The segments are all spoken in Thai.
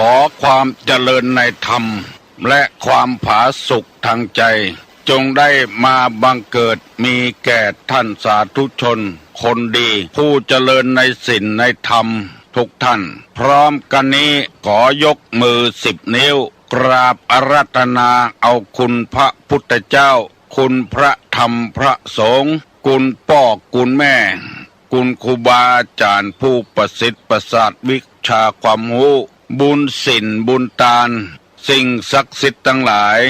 ขอความเจริญในธรรมและความผาสุกทางใจจงได้มาบังเกิดมีแก่ท่านสาธุชนคนดีผู้เจริญในศีลในธรรมทุกท่านพร้อมกันนี้ขอยกมือ10 นิ้วกราบอาราธนาเอาคุณพระพุทธเจ้าคุณพระธรรมพระสงฆ์คุณพ่อคุณแม่คุณครูบาอาจารย์ผู้ประสิทธิ์ประสาทวิชาความรู้บุญศีลบุญทานสิ่งศักดิ์สิทธิ์ทั้งหลาย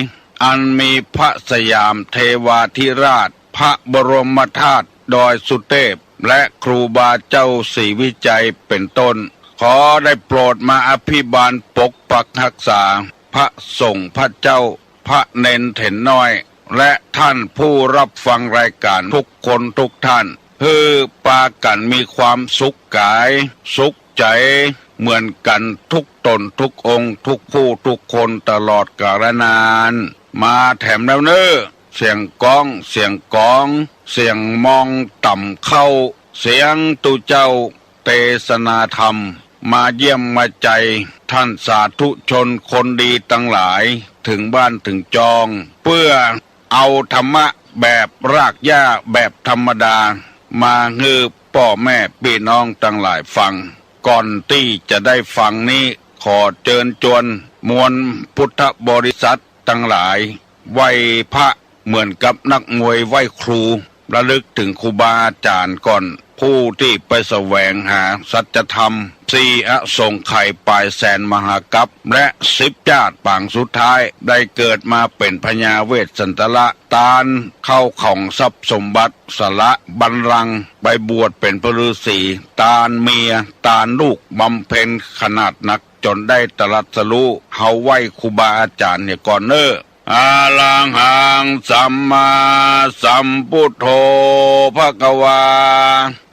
อันมีพระสยามเทวาธิราชพระบรมธาตุดอยสุเทพและครูบาเจ้าศรีวิจัยเป็นต้นขอได้โปรดมาอภิบาลปกปักรักษาพระสงฆ์พระเจ้าพระเนนเถนน้อยและท่านผู้รับฟังรายการทุกคนทุกท่านเพื่อปากันมีความสุขกายสุขใจเหมือนกันทุกตนทุกองค์ทุกผู้ทุกคนตลอดกาลนานมาแถมแล้วเนอเสียงก้องเสียงกองเสียงมองต่ำเข้าเสียงตุเจ้าเทศนาธรรมมาเยี่ยมมาใจท่านสาธุชนคนดีตั้งหลายถึงบ้านถึงจองเพื่อเอาธรรมะแบบรากหญ้าแบบธรรมดามาฮือพ่อแม่พี่น้องตั้งหลายฟังก่อนที่จะได้ฟังนี้ขอเชิญชวนมวลพุทธบริษัททั้งหลายไหว้พระเหมือนกับนักมวยไหว้ครูระลึกถึงครูบาอาจารย์ก่อนผู้ที่ไปแสวงหาสัจธรรม4 อสงไขยปลายแสนมหากัปและ10 ชาติปางสุดท้ายได้เกิดมาเป็นพญาเวสสันตละตาลเข้าของทรัพย์สมบัติสละบัลลังก์ไปบวชเป็นพระฤาษีตาลเมียตาลลูกบำเพ็ญขนาดหนักจนได้ตรัสรู้เฮาไหว้ครูบาอาจารย์เนี่ยก่อนเนออาลังหังสัมมาสัมพุทโธภควา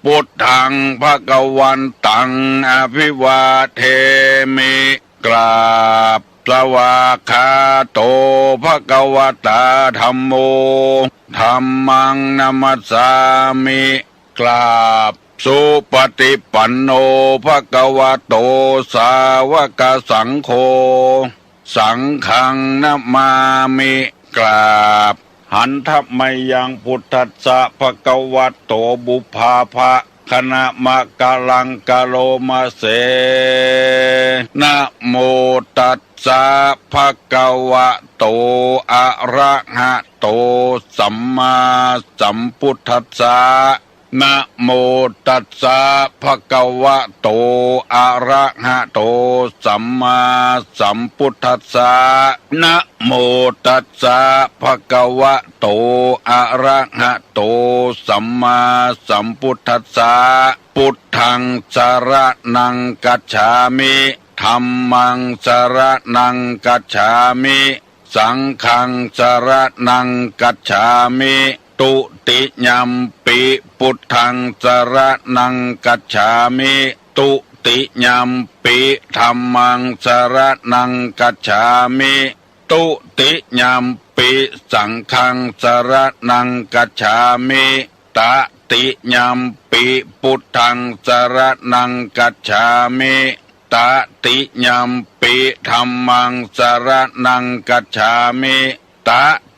พุทธังภควันตังอภิวาเทมิกราบสวากขาโตภควตาธัมโมธัมมังนัมสสามิกราบสุปฏิปันโนภควโตสาวกสังโฆสังฆังนะมามิกราบหันทัพไมยังพุทธัสสะภควโตบุพาภะคณะมะกะลังกะโลมาเสนะโมตัสสะภควโตอะระหะโตสัมมาสัมพุทธัสสะนะโมตัสสะภควโตอะระหะโตสัมมาสัมพุทธัสสะนะโมตัสสะภควโตอะระหะโตสัมมาสัมพุทธัสสะพุทธังสรณังกัจฉามิธัมมังสรณังกัจฉามิสังฆังสรณังกัจฉามิตุติยัมปิพุทธังสรณังกัจฉามิตุติยัมปิธัมมังสรณังกัจฉามิตุติยัมปิสังฆังสรณังกัจฉามิตติยัมปิพุทธังสรณังกัจฉามิตติยัมปิธัมมังสรณังกัจฉามิต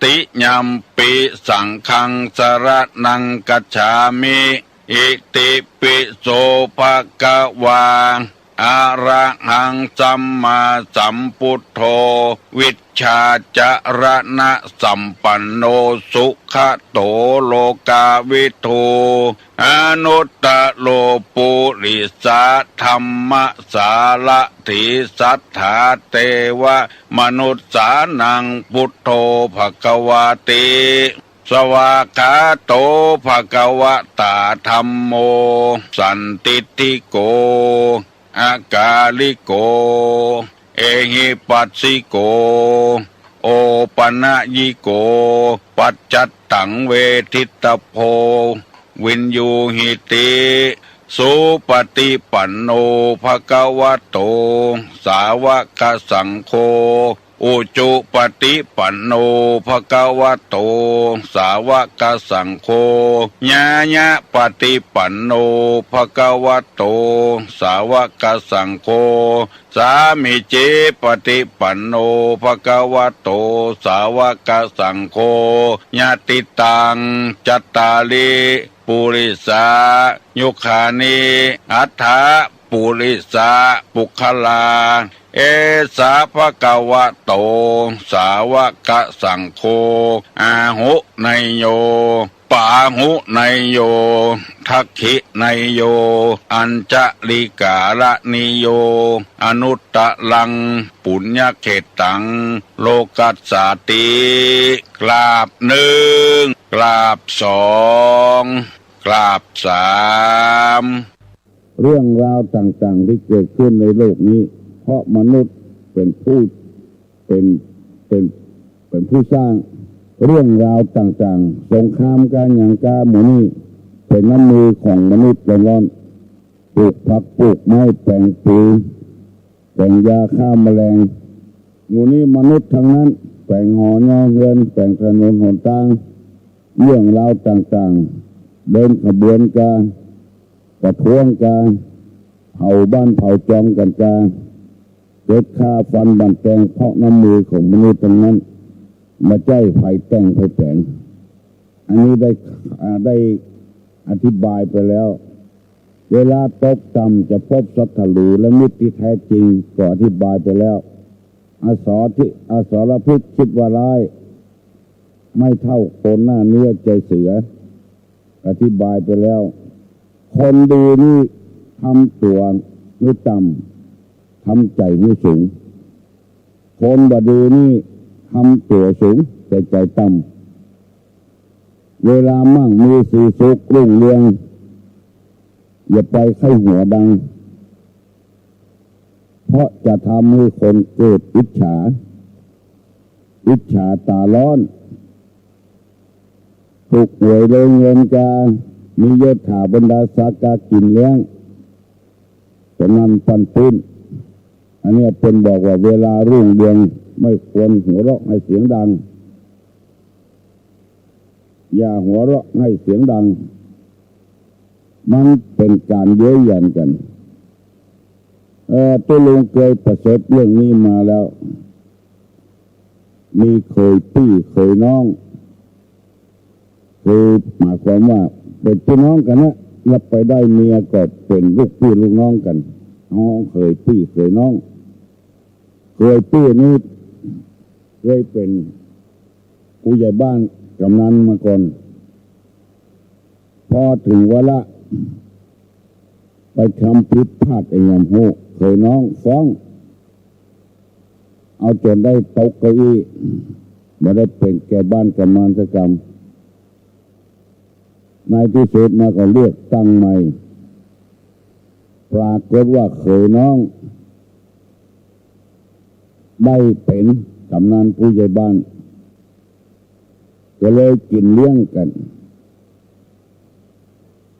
ติยัมปิสังฆังสรณังกัจฉามิอิติปิโสภะคะวาอะระหังสัมมาสัมพุทโธวิชชาจรณะสัมปันโนสุขโตโลกาวิทูอนุตตโลปุริสาธัมมสารถิสัทธาเทวมนุสสานังพุทโธภควาติสวากขาโตภควตาธัมโมสันติติโกอากาลิโกเอหิปัสสิโกโอปนะยิโกปัจจัตตังเวทิตโพวินยูหิติสุปฏิปันโนภควโตสาวกสังโฆ อุจุปฏิปันโนภะคะวะโตสาวกสังโฆญาญะปฏิปันโนภะคะวะโตสาวกสังโฆสามิจิปฏิปันโนภะคะวะโตสาวกสังโฆญาติตังจัตตาลิปุริสายุคานิอัฏฐะปุริสาปุคลาเอสาภะคะวะโตสาวกสังโฆอาหุไนโยปาหุไนโยทักขิไนโยอัญจลิกาละนิโยอนุตตะลังปุญญเขตังโลกัสสาติกราบหนึ่งกราบสองกราบสามเรื่องราวต่างๆที่เกิดขึ้นในโลกนี้เพราะมนุษย์เป็นผู้เป็นผู้สร้างเรื่องราวต่างๆสงครามการอย่างกาหมู่นี้เป็นน้ำมือของมนุษย์ร้อนปลูกผักปลูกไม้แต่งปุ๋ยแต่งยาฆ่าแมลงหมู่นี้มนุษย์ทั้งนั้นแต่งหอยอเงินแต่งถนนหนทางเรื่องราวต่างๆเดินขบวนการประท้วงการเผาบ้านเผาจอมกันการเกิดฆ่าฟันบันแตงเพราะน้ำมือของมนุษย์ทั้งนั้นมาใจไฟแต่งไฟแต่งอันนี้ได้อธิบายไปแล้วเวลาตกต่ำจะพบสัตว์ลูและมิตรที่แท้จริงก็อธิบายไปแล้วอสรพิษคิดว่าร้ายไม่เท่าคนหน้าเนื้อใจเสืออธิบายไปแล้วคนดีนี่ทำตัวให้ต่ำทำใจให้สูงคนบดีนี่ทำตัวสูงแต่ใจต่ำเวลามั่งมีสีสุขรุ่งเรืองอย่าไปไข้หัวดังเพราะจะทำให้คนเกิดอิจฉาตาร้อนถูกหวยเลยเงินกามียศถาบรรดาศักดิ์กินเลี้ยงฉะนั้นปันพื้นอันนี้เป็นบอกว่าเวลารุ่งเรืองไม่ควรหัวเราะให้เสียงดังอย่าหัวเราะให้เสียงดังมันเป็นการเย้ยหยันกันตัวลุงเคยประสบเรื่องนี้มาแล้วมีเคยพี่เคยน้องคือหมายความว่าเป็นพี่น้องกันนะรับไปได้เมียก็เป็นลูกพี่ลูกน้องกันน้องเคยพี่เคยน้องเคยพี่นี่เคยเป็นผู้ใหญ่บ้านกำนันมาก่อนพอถึงเวลาไปทำผิดพลาดไอ้ยามโหเคยน้องฟ้องเอาจนได้ตกเก้าอี้มาได้เป็นแก่บ้านกำนันสักกรรมในที่สุดมาก็เลือกตั้งใหม่ปรากฏว่าเคยน้องได้เป็นกำนันผู้ใหญ่บ้านก็เลยกินเลี้ยงกัน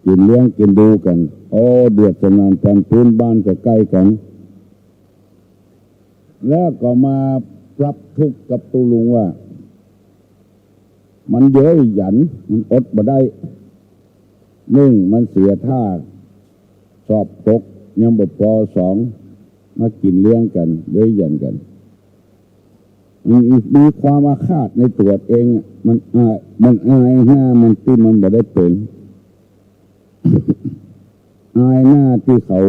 กินเลี้ยงกินดูกันเดือดสนานกันพื้นบ้านก็ใกล้กันแล้วก็มาปรับทุกข์กับตุลุงว่ามันเย้ยหยันมันอดบ่ได้มันเสียท่าสอบตกยังบ่พอมากินเลี้ยงกันเย้ยหยันกันมีความอาฆาตในตัวเองมันอายหน้ามันที่มันบ่ได้เป็นอายหน้าที่เขา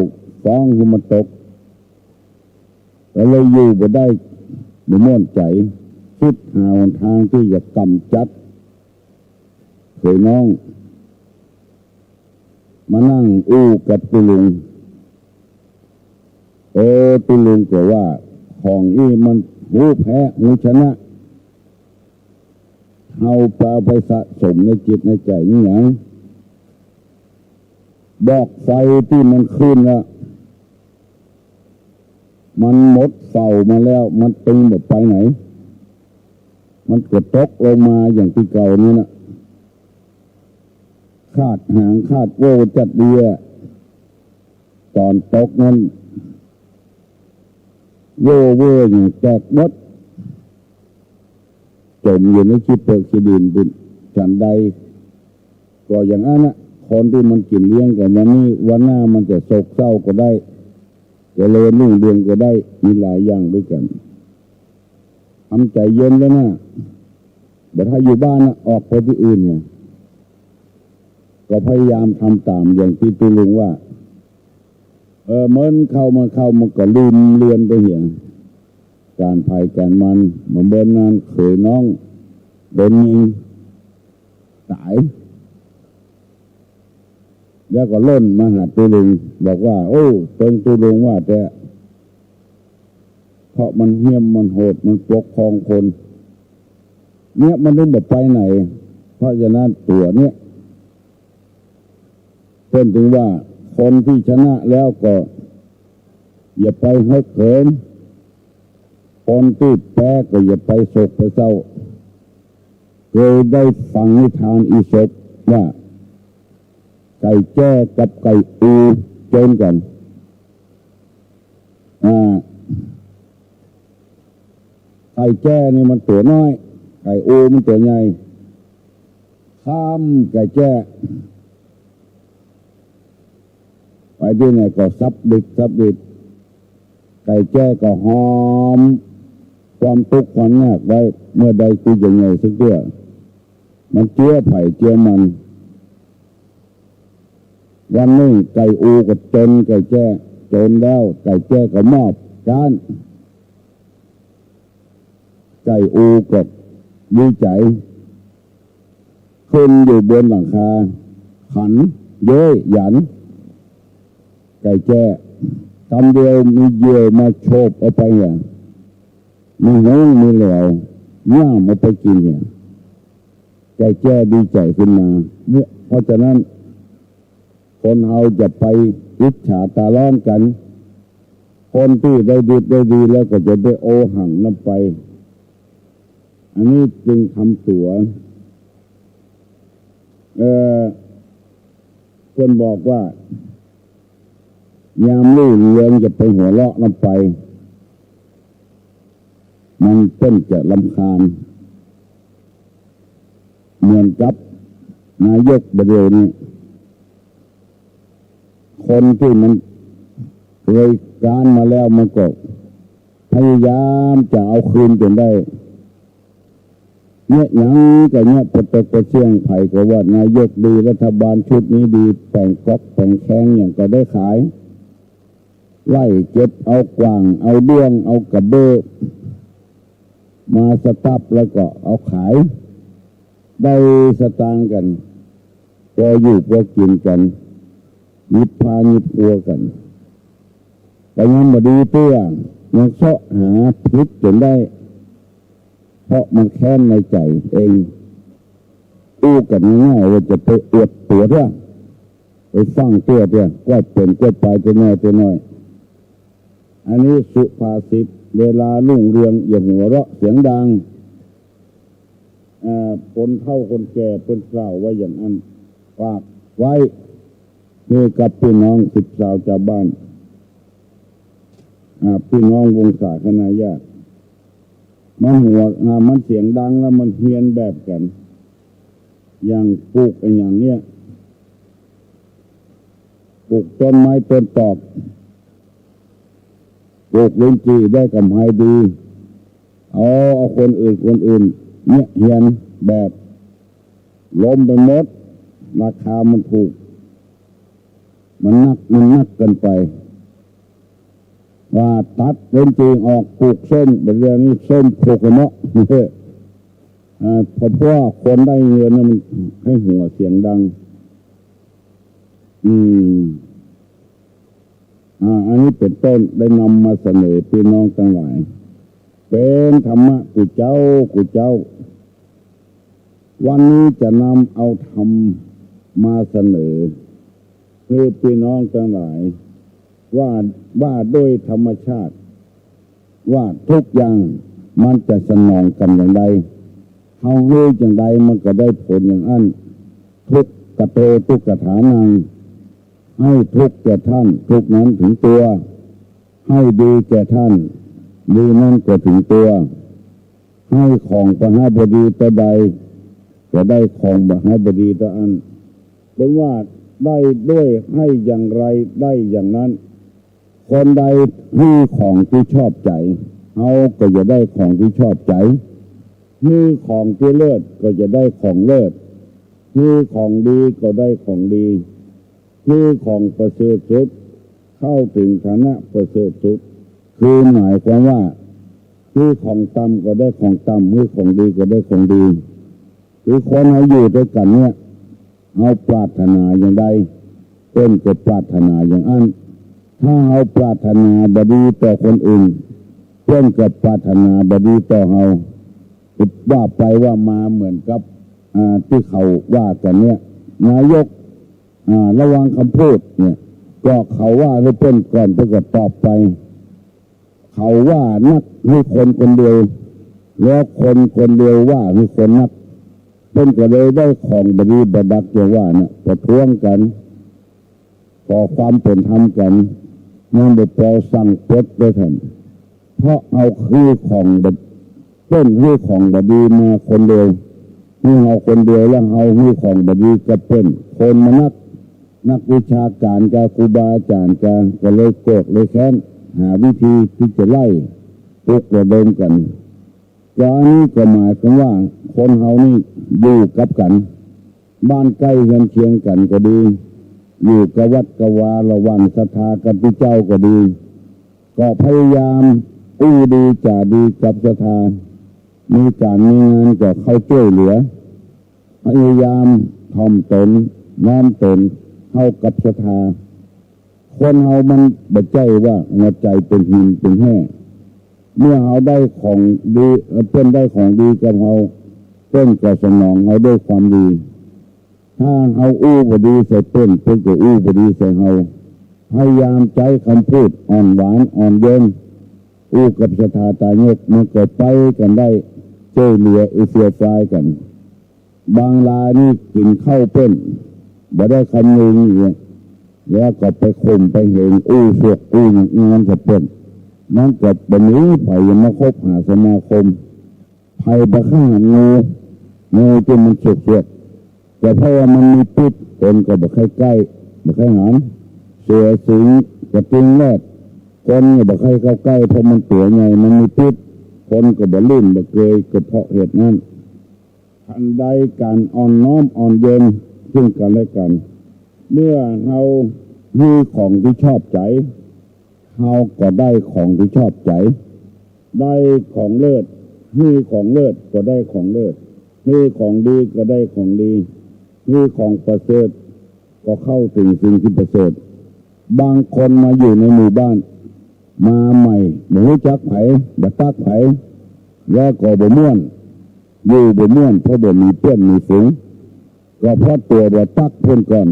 ฟ้องหุมาตกแล้วเลยอยู่บ่ได้บ่ม่วนใจคิดหาหนทางที่จะกำจัดเคยน้องมานั่งอู้กับตุลุงตุลุงก็ว่าของมันหูแพ้หูชนะเอาไปสะสมในจิตในใจนี่อย่างบอกไฟที่มันขึ้นแล้วมันหมดเฝ้ามาแล้วมันตึงหมดไปไหนมันกดตกลงมาอย่างที่เก่านี่นะคาดหางคาดโว้จัดเดียตอนตกนั้นโว้อย่างแตกมด จมอยู่ในขี้เปลือกขี้ดินบุญฉันใดก็อย่างนั้นนะคนที่มันกินเลี้ยงกันวันนี้วันหน้ามันจะโศกเศร้าก็ได้จะเลวรุ่งเรืองก็ได้มีหลายอย่างด้วยกันทำใจเย็นแล้วนะแต่ถ้าอยู่บ้านนะออกไปที่อื่นเนี่ยก็พยายามทำตามอย่างที่ตุลุงว่าเหมือนเข้ามันก็ลืมเลือนไปเหี่ยการภัยการมันเหมือนเบิ้ลนั้นเคยน้องโดนยิงตายแล้วก็ล่นมาหาตุลุงบอกว่าโอ้เติงตุลุงว่าแต่เพราะมันเหี้ยมมันโหดมันปกครองคนเนี่ยมันไม่แบบไปไหนเพราะฉะนั้นตัวเนี่ยเป็นถึงว่าคนที่ชนะแล้วก็อย่าไปให้เขินคนที่แพ้ก็อย่าไปโศกไปเศร้าเคยได้ฟังนิทานอีสปว่าไก่แจ้กับไก่อูเจนกันไก่แจ้นี่มันตัวน้อยไก่อูมันตัวใหญ่ข้ามไก่แจ้ไปที่ไหนก็ซับดิดไก่แจ้ก็หอมความทุกข์ความยากไว้เมื่อใดกูยังไงสักเดือมันเจื้อไผ่เจื้อมันวันนี้ไก่อูก็จนไก่แจ้จนแล้วไก่แจ้ก็มอบการไก่อูก็ดีใจขึ้นอยู่บนหลังคาขันเย้ยหยันไก่แจ้คำเดียวมีเยี่ยวมาโฉบเอาไปเนี่ยมีหงมีเหลวย่างมาไปกินเนี่ยไก่แจ้ดีใจขึ้นมาเนี่ยเพราะฉะนั้นคนเราจะไปอิจฉาตาร้อนกันคนที่ได้ดีแล้วก็จะได้โอหังน้ำไปอันนี้จึงทำตัวคนบอกว่ายามลู่เรืองจะไปหัวเราะน้ำไปมันต้นจะรำคาญเหมือนกับนายกบดีนี้คนที่มันเคยการมาแล้วมันก็พยายามจะเอาคืนจนได้เนี่ยยังกับเนี่ยปตกเชียงไผ่ก็ว่านายกดีรัฐบาลชุดนี้ดีแต่งก๊อกแต่งแข้งอย่างก็ได้ขายไล่เก็บเอากวางเอาเดี้ยงเอากระเบื้อมาสตับแล้วก็เอาขายได้สตางค์กันพออยู่พอกินกันยิบพายิบพัวกันแต่ยังบ่ดีเตี้ยมันเสาะหาพิษจนได้เพราะมันแค้นในใจเองอู้กันง่ายๆว่าจะไปอวดตัวเถอะไปฟังตัวเถอะกวาดเป็นกวาดไปตัวน้อยอันนี้สุภาษิตเวลารุ่งเรืองอย่าหัวเราะเสียงดังคนเฒ่าคนแก่เป็นกล่าวไว้อย่างนั้นฝากไว้นี่กับพี่น้องสิบสาวชาวบ้านพี่น้องวงศาคณะญาติมันหัวมันเสียงดังแล้วมันเฮียนแบบกันอย่างปลูกอย่างเนี้ยปลูกต้นไม้ต้นตอกปลูกลิ้นจี่ได้กำไรดีเอาคนอื่นเนี่ยเฮียนแบบล้มไปหมดราคามันถูกมันนักเกินไปว่าตัดลิ้นจี่ออกปลูกส้มเป็นเรื่องนี้ส้มปลูกเนาะเพราะว่าคนได้เงินมันให้หัวเสียงดังอันนี้เป็นต้นได้นำมาเสนอพี่น้องทั้งหลายเป็นธรรมะกุเจ้าวันนี้จะนำเอาธรรมมาเสนอคือพี่น้องทั้งหลายว่าด้วยธรรมชาติว่าทุกอย่างมันจะสนองกันอย่างใดเฮารู้อย่างใดมันก็ได้ผลอย่างนั้นทุกกโตทุกขฐานังให้ทุกแก่ท่านทุกนั้นถึงตัวให้ดีแก่ท่านดีนั้นก็ถึงตัว ให้ของมหาบดีตัวใดจะได้ของมหาบดีตัวอันเป็นว่าได้ด้วยให้อย่างไรได้อย่างนั้นคนใดให้ของที่ชอบใจเขาก็จะได้ของที่ชอบใจให้ของที่เลิศก็จะได้ของเลิศให้ของดีก็ได้ของดีให้ของประเสริฐสุดเข้าถึงฐานะประเสริฐสุดคือหมายความว่าคือของต่ำก็ได้ของต่ำคือของดีก็ได้ของดีคือคนเขาอยู่ด้วยกันเนี่ยเขาปรารถนาอย่างใดเพิ่นก็ปรารถนาอย่างนั้นถ้าเขาปรารถนาบดีต่อคนอื่นเพิ่นก็ปรารถนาบดีต่อเขาว่าไปว่ามาเหมือนกับที่เขาว่ากันเนี่ยนายกระวังคำพูดเนี่ยก็เขาว่าให้เพิ่นก่อนเพิ่นก็ตอบไปเขาว่านักให้คนคนเดียวแล้วคนคนเดียวว่าให้คนนักเป็นก็เลยได้ของบดีบดักเจว่าเนี่ยประท้วงกันขอความเป็นธรรมกันนั่นเด็กปอสั่งปลดด้วยท่านเพราะเอาคือของต้นคือของบดีมาคนเดียวให้เอาคนเดียวแล้วเอาคือของบดีก็เป็นคนมานักวิชาการกับครูบาอาจารย์ก็เลยโกรธเลยแค้นหาวิธีที่จะไล่ปลุกระดมกันการนี้ก็หมายถึงว่าคนเฮานี่อยู่กับกันบ้านใกล้กันเคียงกันก็ดีอยู่กับวัดกวาระวังศรัทธากับพระเจ้าก็ดีก็พยายามอู้ดีจ่าดีกับศรัทธามีการมีงานก็เข้าช่วยเหลือพยายามถ่อมตนน้อมตนเข้ากับศรัทธาคนเฮามันบัดใจว่าหัวใจเป็นหินเป็นแห่เมื่อเฮาได้ของดีเพิ่นได้ของดีกับเฮาเพิ่นก็สนองเฮาด้วยความดีถ้าเฮาอู้บ่ดีใส่เพิ่นก็อู้บ่ดีใส่เฮาพยายามใจคำพูดอ่อนหวานอ่อนโยนอู้กับศรัทธาตายกมันก็ไปกันได้ช่วยเหลือเสียใจกันบางรายนี่กินข้าวเพิ่นบ่ได้คำนึงเนี่ยแล้วก็ไปข่มไปเห็นอู้พวกอู้งานจะเป็นนั่นก็เป็นนี้ไปยังมาคบหาสมาคมภัยประข้างงูจนมันเฉียดแต่เพราะว่ามันมีพิษคนก็บอกใกล้บอกใกล้หันเสือสิงกระติงแรดคนก็บอกเข้าใกล้เพราะมันตัวใหญ่มันมีพิษคนก็บอกลื่นบอกเกยก็เพราะเหตุนั้นทันใดการอ่อนน้อมอ่อนเย็นซึ่งกันและกันเมื่อเรามีของที่ชอบใจเราก็ได้ของที่ชอบใจได้ของเลิศมีของเลิศก็ได้ของเลิศมีของดีก็ได้ของดีมีของประเสริฐก็เข้าถึงสิ่งที่ประเสริฐบางคนมาอยู่ในหมู่บ้านมาใหม่หมูจักไผ่บัตักไผ่แล้วก็บ่ม่วนอยู่บ่ม่วนเพราะบ่มีเพื่อนมีฝูงก็เพราะตัวบัตักเพื่อนก่อน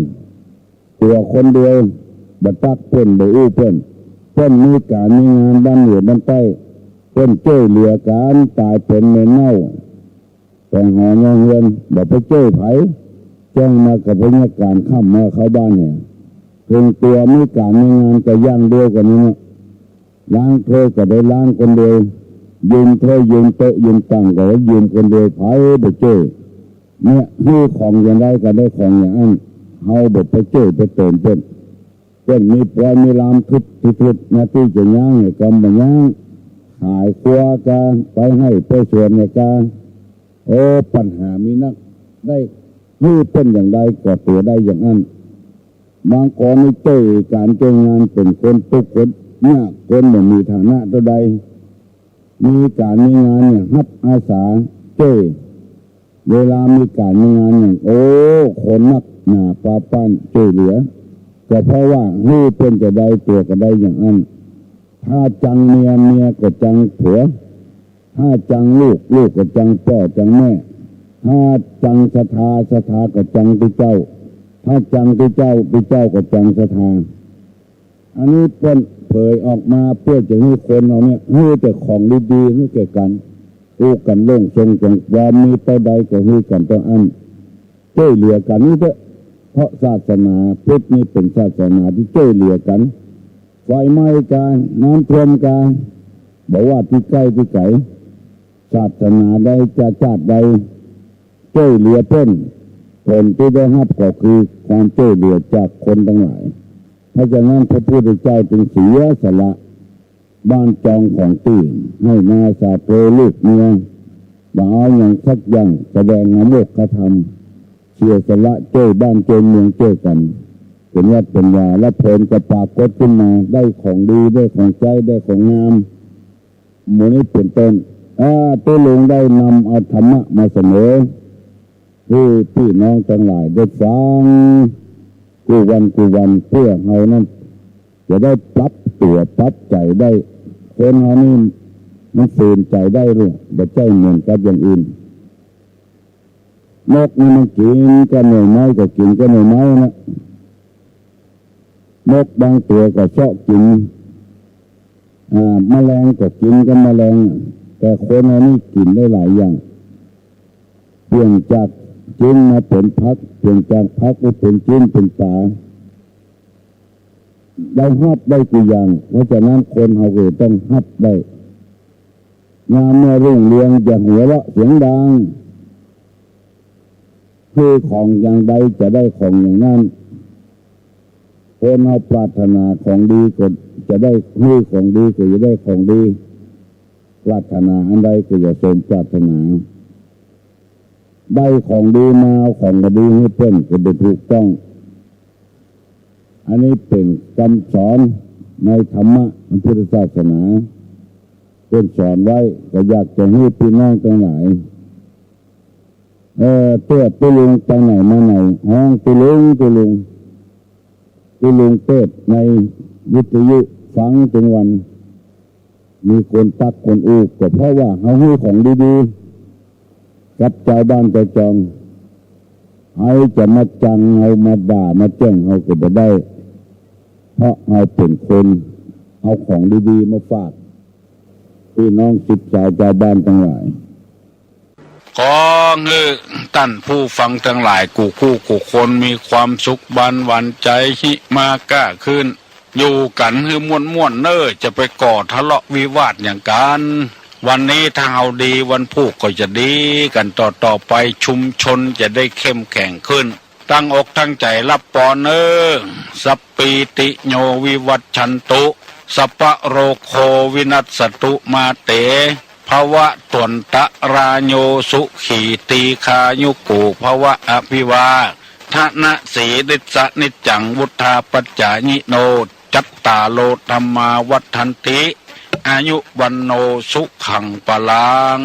ตัวคนเดียวบัตักเพื่อนบ่อู้เพื่อนมีการมีงานด้านเหนือด้านใต้เพื่อนช่วยเหลือการตายเป็นเมนเน่าแต่หอเงินบ่ไปช่วยไผ่แจ้งมากับพนักงานข้ามมาเข้าบ้านเนี่ยถึงตัวมีการมีงานก็ย่างเดียวกันนี้ล้างถ้วยก็ได้ล้างคนเดียวยืมถ้วยยืมโต๊ะยืมตังก็ได้ยืมคนเดียวไผ่ไปช่วยเนี่ยคือของอย่างไรก็ได้ของอย่างนั้นเฮาบ่ไปช่วยไปเติมเพิ่นมีปลอยมีลามทุดนาที่จะย่างให้กำบังย่างขายครัวกาไปให้ไปสวนในกาโอ้ปัญหามีนักได้คือเป็นอย่างใดก็ตัวได้อย่างนั้นบางคนนี่เจ้การเจ้างานเป็นคนตุกคนเนี่ยคนไม่มีฐานะตัวใดมีการมีงานเนี่ยฮับอาสาเจ้เวลามีการมีงานอย่างโอ้คนนักหน้าปาปั้นช่วยเหลือก็เพราะว่านี่เป็นจะได้ตัวก็ได้อย่างนั้นถ้าจังเมียก็จังผัวถ้าจังลูกก็จังพ่อจังแม่ถ้าจังศรัทธาก็จังที่เจ้าถ้าจังที่เจ้าก็จังศรัทธาอันนี้เป็นเผยออกมาเพื่อจะให้คนเราเนี่ยให้แต่ของดีๆให้แก่กันรู้กันโล่งทรงจังว่ามีเท่าใดก็ให้กันต้องอันช่วยเหลือกันนี่เถอะเพราะศาสนาพุทธนี่เป็นศาสนาที่ช่วยเหลือกันไฟไหม้กันน้ำท่วมกันบอกว่าที่ใกล้ที่ไกลศ ศาสนาใดจะชาติใดช่วยเหลือเพิ่นผลที่ได้รับก็คือความช่วยเหลือจากคนทั้งหลายเพราะฉะนั้นพระพุทธเจ้าจึงเสียสละบ้านจองของตีให้มาสาโตลูกเมียบ่เอาอย่างสักอย่างแสดงอโมกขธรรมเสียสละช่วยบ้านช่วยเมืองช่วยกันเป็นวัดเป็นวาและผลจะปรากฏขึ้นมาได้ของดีได้ของใจได้ของงามหมู่นี้เป็นต้นตัวลุงได้นำเอาธรรมะมาเสนอให้พี่น้องทั้งหลายได้ฟังกูวันเพื่อเฮานั้นจะได้ปรับตัวปรับใจได้คนเฮานี่มันฝืนใจได้หรือบ่ใจเหมือนกับอย่างอื่นนกนี่มันกินก็หน่อยไม้ก็กินก็หน่อยไม้นะนกบางตัวก็ชอบกินแมลงก็กินก็แมลงแต่คนเฮานี่กินได้หลายอย่างเปลี่ยนจากกินมาเป็นพักเปลี่ยนจากพักมาเป็นกินเป็นปลาได้ฮับได้กี่อย่างเพราะฉะนั้นคนเฮาก็ต้องฮับได้งานเมื่อรุ่งเรืองจะหัวเราะเสียงดังคือของอย่างใดจะได้ของอย่างนั้นคนเฮาปรารถนาของดีก็จะได้คือของดีก็จะได้ของดีปรารถนาอันใดก็จะสมปรารถนาได้ของดีมาเอาของดีให้เพิ่นก็ได้ถูกต้องอันนี้เป็นคำสอนในธรรมะพุทธศาสนาเป็นสอนไว้ก็อยากจะให้พี่น้องทั้งหลายตัวตุลุงไปไหนมาไหนห้องตุลุงเทศในวิทยุฟังถึงวันมีคนตักคนอูกก็เพราะว่าเขาให้ของดีๆกับชาวบ้านชาวจองให้จะมาจังเอามาด่ามาแจ้งเขาก็ไม่ได้เพราะเราเป็นคนเอาของดีๆมาฝากพี่น้องศิษย์ชาวบ้านทั้งหลายขอเงือท่านผู้ฟังทั้งหลายกูคนมีความสุขบันหวันใจหิมากล้าขึ้นอยู่กันคือม่วนเน้อจะไปก่อทะเลาะวิวาทอย่างกันวันนี้ถ้าเอาดีวันพุธก็จะดีกันต่อไปชุมชนจะได้เข้มแข็งขึ้นตั้งอกตั้งใจรับปอนเนอสัปปีติโยวิวัชชันตุสัพพะโรโควินัสสตุมาเตภวะตวนตะราโยสุขีตีคายุกูภวะอภิวาทนะสีดิสนิจจังวุธาปัจจายิโนจัตตาโลธรรมาวัฏันติอายุวันโนสุขังปลัง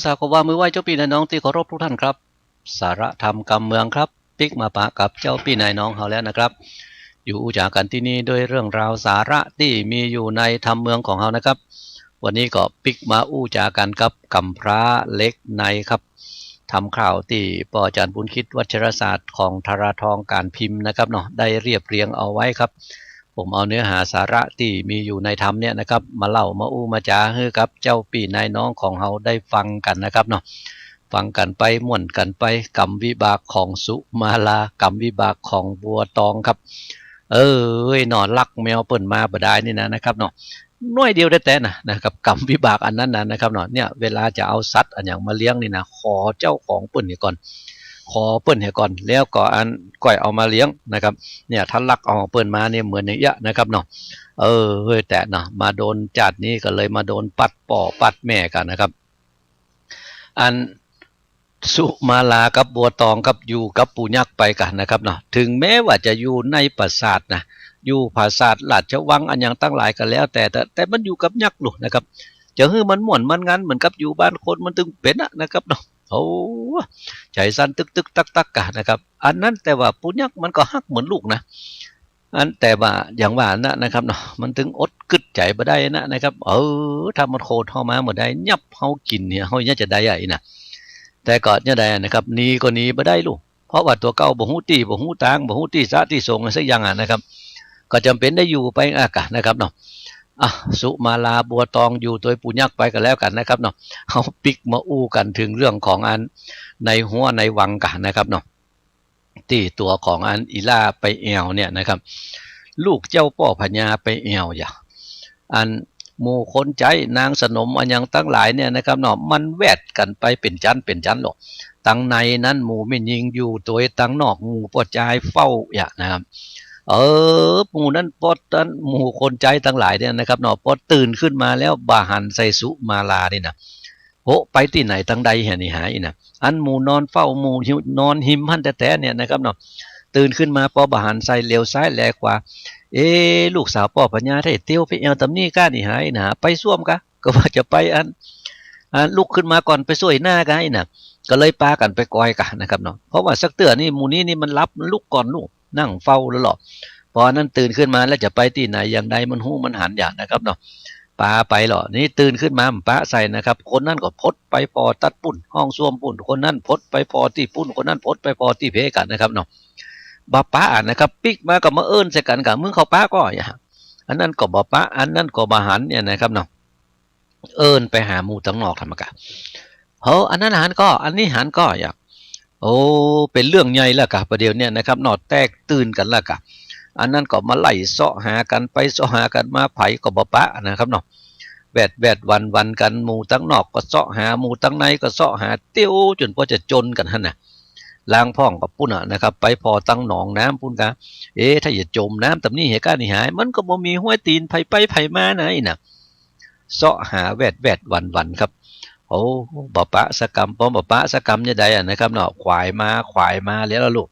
สากว่ามือไหวเจ้าปีนายน้องที่เคารพทุกท่านครับสาระธรรมกำเมืองครับปิกมาปะกับเจ้าปีนายน้องเขาแล้วนะครับอยู่จากกันที่นี่ด้วยเรื่องราวสาระที่มีอยู่ในธรรมเมืองของเขานะครับวันนี้ก็ปิกมาอู้จากันกับกำพร้าเล็กในครับทำข่าวที่ปออาจารย์บุญคิดวัชรศาสตร์ของธาราทองการพิมพ์นะครับเนาะได้เรียบเรียงเอาไว้ครับผมเอาเนื้อหาสาระที่มีอยู่ในธรรมเนี่ยนะครับมาเล่ามาอู้มาจาให้กับเจ้าปีนายน้องของเราได้ฟังกันนะครับเนาะฟังกันไปม่วนกันไปกรรมวิบากของสุมาลากรรมวิบากของบัวตองครับหนอนลักแมวเปิ่นมาบ่ได้นี่นะครับเนาะน้อยเดียวได้แต่นะครับกรรมวิบากอันนั้นนะครับเนาะเนี่ยเวลาจะเอาสัตว์อันอย่างมาเลี้ยงนี่นะขอเจ้าของเปิ่นนี่ก่อนขอเปิ่นให้ก่อนแล้วก็อันก่อยเอามาเลี้ยงนะครับเนี่ยถ้าลักเอาเปิ่นมาเนี่ยเหมือนอย่างเงี้ยนะครับเนาะแต่นะมาโดนจัดนี้ก็เลยมาโดนปัดป่อปัดแม่กันนะครับอันสุมาลากับบัวตองกับอยู่กับปู่ยักษ์ไปกันนะครับเนาะถึงแม้ว่าจะอยู่ในปราสาทนะอยู่ปราสาทราชวังอันอย่างตั้งหลายกันแล้วแต่มันอยู่กับยักษ์ลูกนะครับจะให้มันม่วนมันงั้นเหมือนกับอยู่บ้านคนมันตึงเป็นนะครับเนาะโอ้ใจสั้นตึกตึกตักตักกันนะครับอันนั้นแต่ว่าปู่ยักษ์มันก็ฮักเหมือนลูกนะอันแต่ว่าอย่างว่านะครับเนาะมันถึงอดกึดใจบ่ได้นะครับถ้ามันโคตรเข้ามาบ่ได้ยับเฮากินเนี่ยเฮาเนี่ยจะได้ใหญ่นะแต่ก่อนเนี่ยได้นะครับหนีก็หนีบ่ได้ลูกเพราะว่าตัวเก่าบ่ฮู้ตี้บ่ฮู้ตางบ่ฮู้ตี้ซะที่ทรงสักอย่างนะครับก็จำเป็นได้อยู่ไปอากาศนะครับเนาะสุมาลาบัวตองอยู่ตัวปู่ยักษ์ไปกันแล้วกันนะครับเนาะเขาปิกมาอู้กันถึงเรื่องของอันในหัวในวังกันนะครับเนาะที่ตัวของอันอีลาไปแอวเนี่ยนะครับลูกเจ้าพ่อพญาไปแอวอย่าอันหมู่คนใจนางสนมอันยังตั้งหลายเนี่ยนะครับเนาะมันแวดกันไปเป็นจันหรอกตั้งในนั้นหมู่ไม่ยิงอยู่ตัวตั้งนอกหมู่ปอจายเฝ้าอย่านะครับหมู่นั้นปอดนั้นหมู่คนใจตั้งหลายเนี่ยนะครับเนาะปอดตื่นขึ้นมาแล้วบาหันใส่สุมาลานี่นะโหไปที่ไหนตั้งใดเห็นนี่หายนะอันหมู่นอนเฝ้าหมู่นอนหิมหันแต่เนี่ยนะครับเนาะตื่นขึ้นมาปอบาหันใส่เลี้ยวซ้ายแลกว่าลูกสาวป่อปัญญาได้เตี้ยวไปเอาตำนี่ก้านี่หายนะไปซ่วมกะก็ว่าจะไปอันลุกขึ้นมาก่อนไปช่วยหน้ากันนะก็เลยปากันไปกอยกันนะครับเนาะเพราะว่าสักเตือนี่หมู่นี้นี่มันรับมันลุกก่อนลูกนั่งเฝ้าแล้วหรอพอนั้นตื่นขึ้นมาแล้วจะไปที่ไหนอย่างใดมันหู้มันหันอย่างนะครับเนาะปาไปหรอนี่ตื่นขึ้นมาปะใส่นะครับคนนั้นก็พดไปพอตัดปุ่นห้องซ่วมปุ่นคนนั้นพดไปพอที่ปุ่นคนนั้นพดไปพอที่เพกันนะครับเนาะบาป้านะครับปิกมากับมาเอิญใส่กันกับมึงเขาป้าก็อย่างอันนั้นก็บาป้าอันนั้นก็บาหันเนี่ยนะครับเนาะเอิญไปหาหมู่ตั้งนอกธรรมกะอันนั้นหันก็อันนี้หันก็อย่างเป็นเรื่องใหญ่แล้วกะประเดี๋ยวเนี่ยนะครับนอดแตกตื่นกันแล้วกะอันนั้นก็มาไล่เสาะหากันไปเสาะหากันมาไผ่ก็บาป้านะครับเนาะแวดวันกันหมู่ตั้งนอกก็เสาะหาหมู่ตั้งในก็เสาะหาเตี้ยวจนพอจะจนกันฮะนะล้างพ่องกับปุ่นนะครับไปพอตั้งหนองน้ำปุ่นกะถ้าอย่าจมน้ำตำนี้เหตุการณ์นี่หายมันก็บ่มีห้วยตีนไผ่ไปไผ่มาไหนนะเสาะหาแวดวันครับบ่ปะสกรรมบ่ปะสกรรมเนี่ยใดนะครับเนาะควายมาแล้วลูก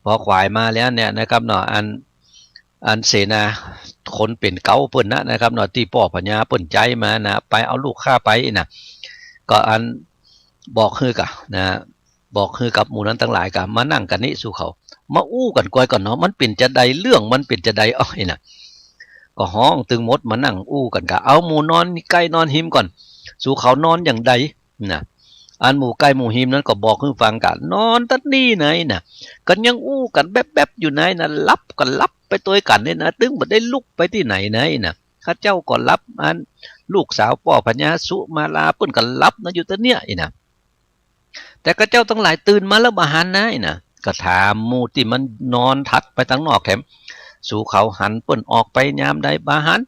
พอควายมาแล้วเนี่ยนะครับเนาะอันเสนาคนเป็นเก้าเปิ้นนะครับเนาะที่ป่อพญาเปิ้นใจมานะไปเอาลูกข้าไปนะก็อันบอกคือกะนะบอกคือกับหมู่นั้นทั้งหลายกันมานั่งกันนี่สู่เขามาอู้กันก้อยก่อนเนาะมันเป็นจะใดเรื่องมันเป็นจะใดน่ะก็ห้องตึงมดมานั่งอู้กันกะเอาหมู่นอนใกล้นอนหิมก่อนสู่เขานอนอย่างใดนะอันหมู่ใกล้หมู่หิมนั้นก็บอกคือฟังกันนอนตัดนี่ไหนน่ะกันยังอู้กันแป๊บอยู่ไหนน่ะลับไปตัวกันเนี่ยนะตึงบ่ได้ลุกไปที่ไหนน่ะข้าเจ้าก็รับอันลูกสาวป่อพญาสุมาลาเปิ้นก็รับนะอยู่ตัวเนี้ยน่ะแต่ก็เจ้าทั้งหลายตื่นมาแล้วบาหันนะก็ถามหมู่ที่มันนอนทัดไปทั้งนอกแถมสู่เขาหันเปิ้นออกไปยามใดบาหัน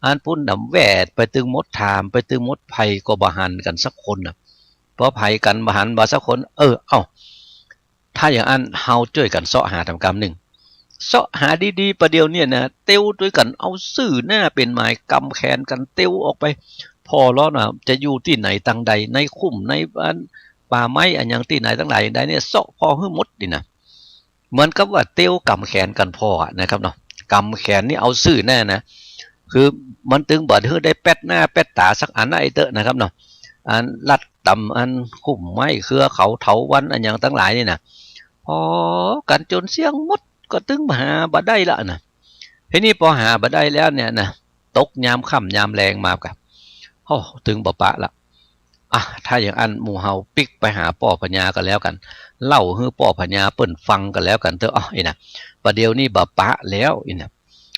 อันปุ่นดำแวดไปตึงมดถามไปตึงมดไผ่ก็บาหันกันสักคนน่ะเพราะไผ่กันบาหันบาสักคนถ้าอย่างอันเฮาช่วยกันเสาะหาทำกรรมหนึ่งเสาะหาดีๆประเดี๋ยวเนี่ยนะเต้วด้วยกันเอาซื่อหน้าเป็นหมายกำแขนกันเต้วออกไปพอแล้วนะจะอยู่ที่ไหนตังใดในคุ้มในบ้านป่าไม้อันยังที่ไหนทั้งหลายได้เนี่ยเสาะพอให้หมดดินะเหมือนกับว่าเตี้ยวกำแขนกันพอนะครับเนาะกำแขนนี่เอาซื่อแน่นะคือมันตึงบ่เธอได้แป๊ดหน้าแป๊ดตาสักอันไอเตอะนะครับเนาะอันลัด ตำอันคุ้มไม้เครือเขาเถาวันอันอย่างทั้งหลายนี่นะพอกันจนเสียงมดก็ตึงมาหาบ่ได้ละนะทีนี้พอหาบ่ได้แล้วเนี่ยนะตกยามค่ำยามแรงมากับโอ้ตึงบ่ปะละถ้าอย่างอันหมู่เฮาปิกไปหาป่อพญากันแล้วกันเล่าให้ป่อพญาเปิ้นฟังกันแล้วกันเถอะอีนะประเดี๋ยวนี้บ่ปะแล้วอีนะ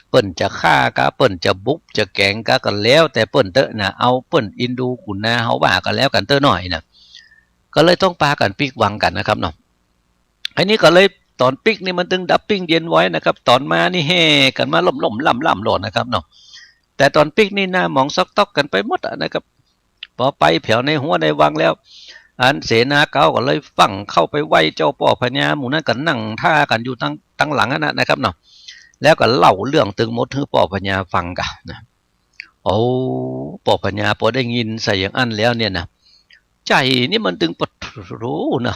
เปิ้นจะฆ่ากะเปิ้นจะบุกจะแกงกะกันแล้วแต่เปิ้นเตอะนะเอาเปิ้นอินดูขุนนาเฮาว่ากันแล้วกันเตอะหน่อยนะก็เลยต้องปากันปิกวังกันนะครับเนาะอันนี้ก็เลยตอนปิกนี่มันตึงดับปิ้งเย็นไว้นะครับตอนมานี่แห่กันมาล่มๆล่ำๆโหลดนะครับเนาะแต่ตอนปิกนี่หน้าหมองซอกตอกกันไปหมดนะครับพอไปแผ่วในหัวในวังแล้วอันเสนาเก่าก็เลยฟังเข้าไปไหวเจ้าป่อพญาหมู่นั้นก็นั่งท่ากันอยู่ตั้งหลังนะครับเนาะแล้วก็เล่าเรื่องตึงมดให้ป่อพญาฟังกันนะโอ้ป่อพญาพอได้ยินใส่อย่างอันแล้วเนี่ยนะใจนี่มันตึงปะรู้นะ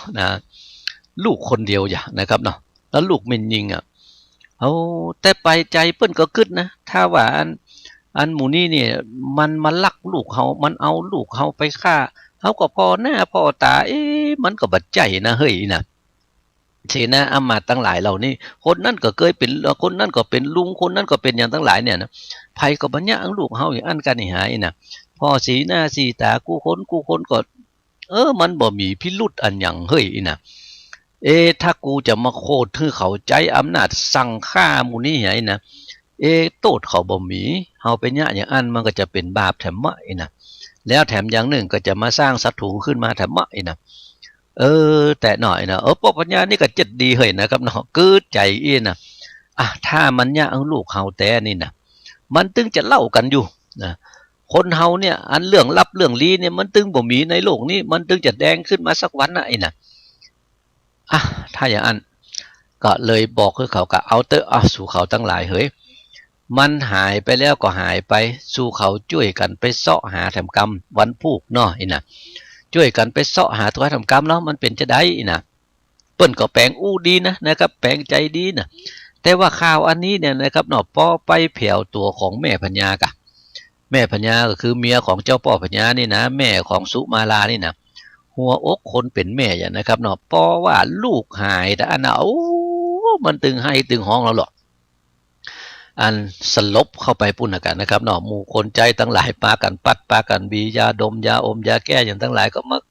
ลูกคนเดียวอย่านะครับเนาะแล้วลูกเม่นยิงเอาแต่ไปใจเปิ้นก็กึดนะถ้าว่าอันหมู่นี้เนี่ยมันมาลักลูกเขามันเอาลูกเขาไปฆ่าเขาก็พอหน้าพอตามันก็บัดใจนะเฮ้ยนะเสนาอำมาตย์ทั้งหลายเหล่านี้คนนั้นก็เคยเป็นคนนั้นก็เป็นลุงคนนั้นก็เป็นอย่างทั้งหลายเนี่ยนะไผก็บัญญัติลูกเฮาอย่างอันกันนี่หายนะพอสีหน้าสีตากูคนก็มันบ่มีพิรุธอันอย่างเฮ้ยนะถ้ากูจะมาโคตรให้เขาใจอำนาจสั่งฆ่าหมู่นี้ไงนะโทษเขาบ่มีเฮาเป็นเนี่ยอย่างอันมันก็จะเป็นบาปแถมมะนะแล้วแถมอย่างหนึ่งก็จะมาสร้างศัตรูขึ้นมาแถมมะนะแต่หน่อยนะป่อพญานี่ก็จิตดีเฮ้ยนะครับเนาะกืดใจนะถ้ามันเนี่ยเอาลูกเฮาแต่นี่นะมันตึงจะเล่ากันอยู่นะคนเฮาเนี่ยอันเรื่องลับเรื่องลี้เนี่ยมันตึงบ่มีในโลกนี้มันตึงจะแดงขึ้นมาสักวันนะนะถ้าอย่างนั้นก็เลยบอกให้เขาก็เอาสู่เขาทั้งหลายเฮ้ยมันหายไปแล้วก็หายไปสู่เขาช่วยกันไปเสาะหาทำกรรมวันพูกเนาะนะช่วยกันไปเสาะหาตัวทำกรรมแล้วมันเป็นจะได้นะเปิ้นก็แปลงอู้ดีนะครับแปลงใจดีนะแต่ว่าข่าวอันนี้เนี่ยนะครับเนาะพอไปแผ่วตัวของแม่พญากะแม่พญาก็คือเมียของเจ้าป่อพญานี่นะแม่ของสุมาลานี่นะหัวอกคนเป็นแม่อย่างนะครับเนาะเพราะว่าลูกหายแต่อันเอามันตึงให้ตึงห้องเราหรอกอันสลบเข้าไปปุ่นกันนะครับเนาะหมู่คนใจทั้งหลายปากันปัดปากันบียาดมยาอมยาแก้อย่างทั้งหลายก็มัก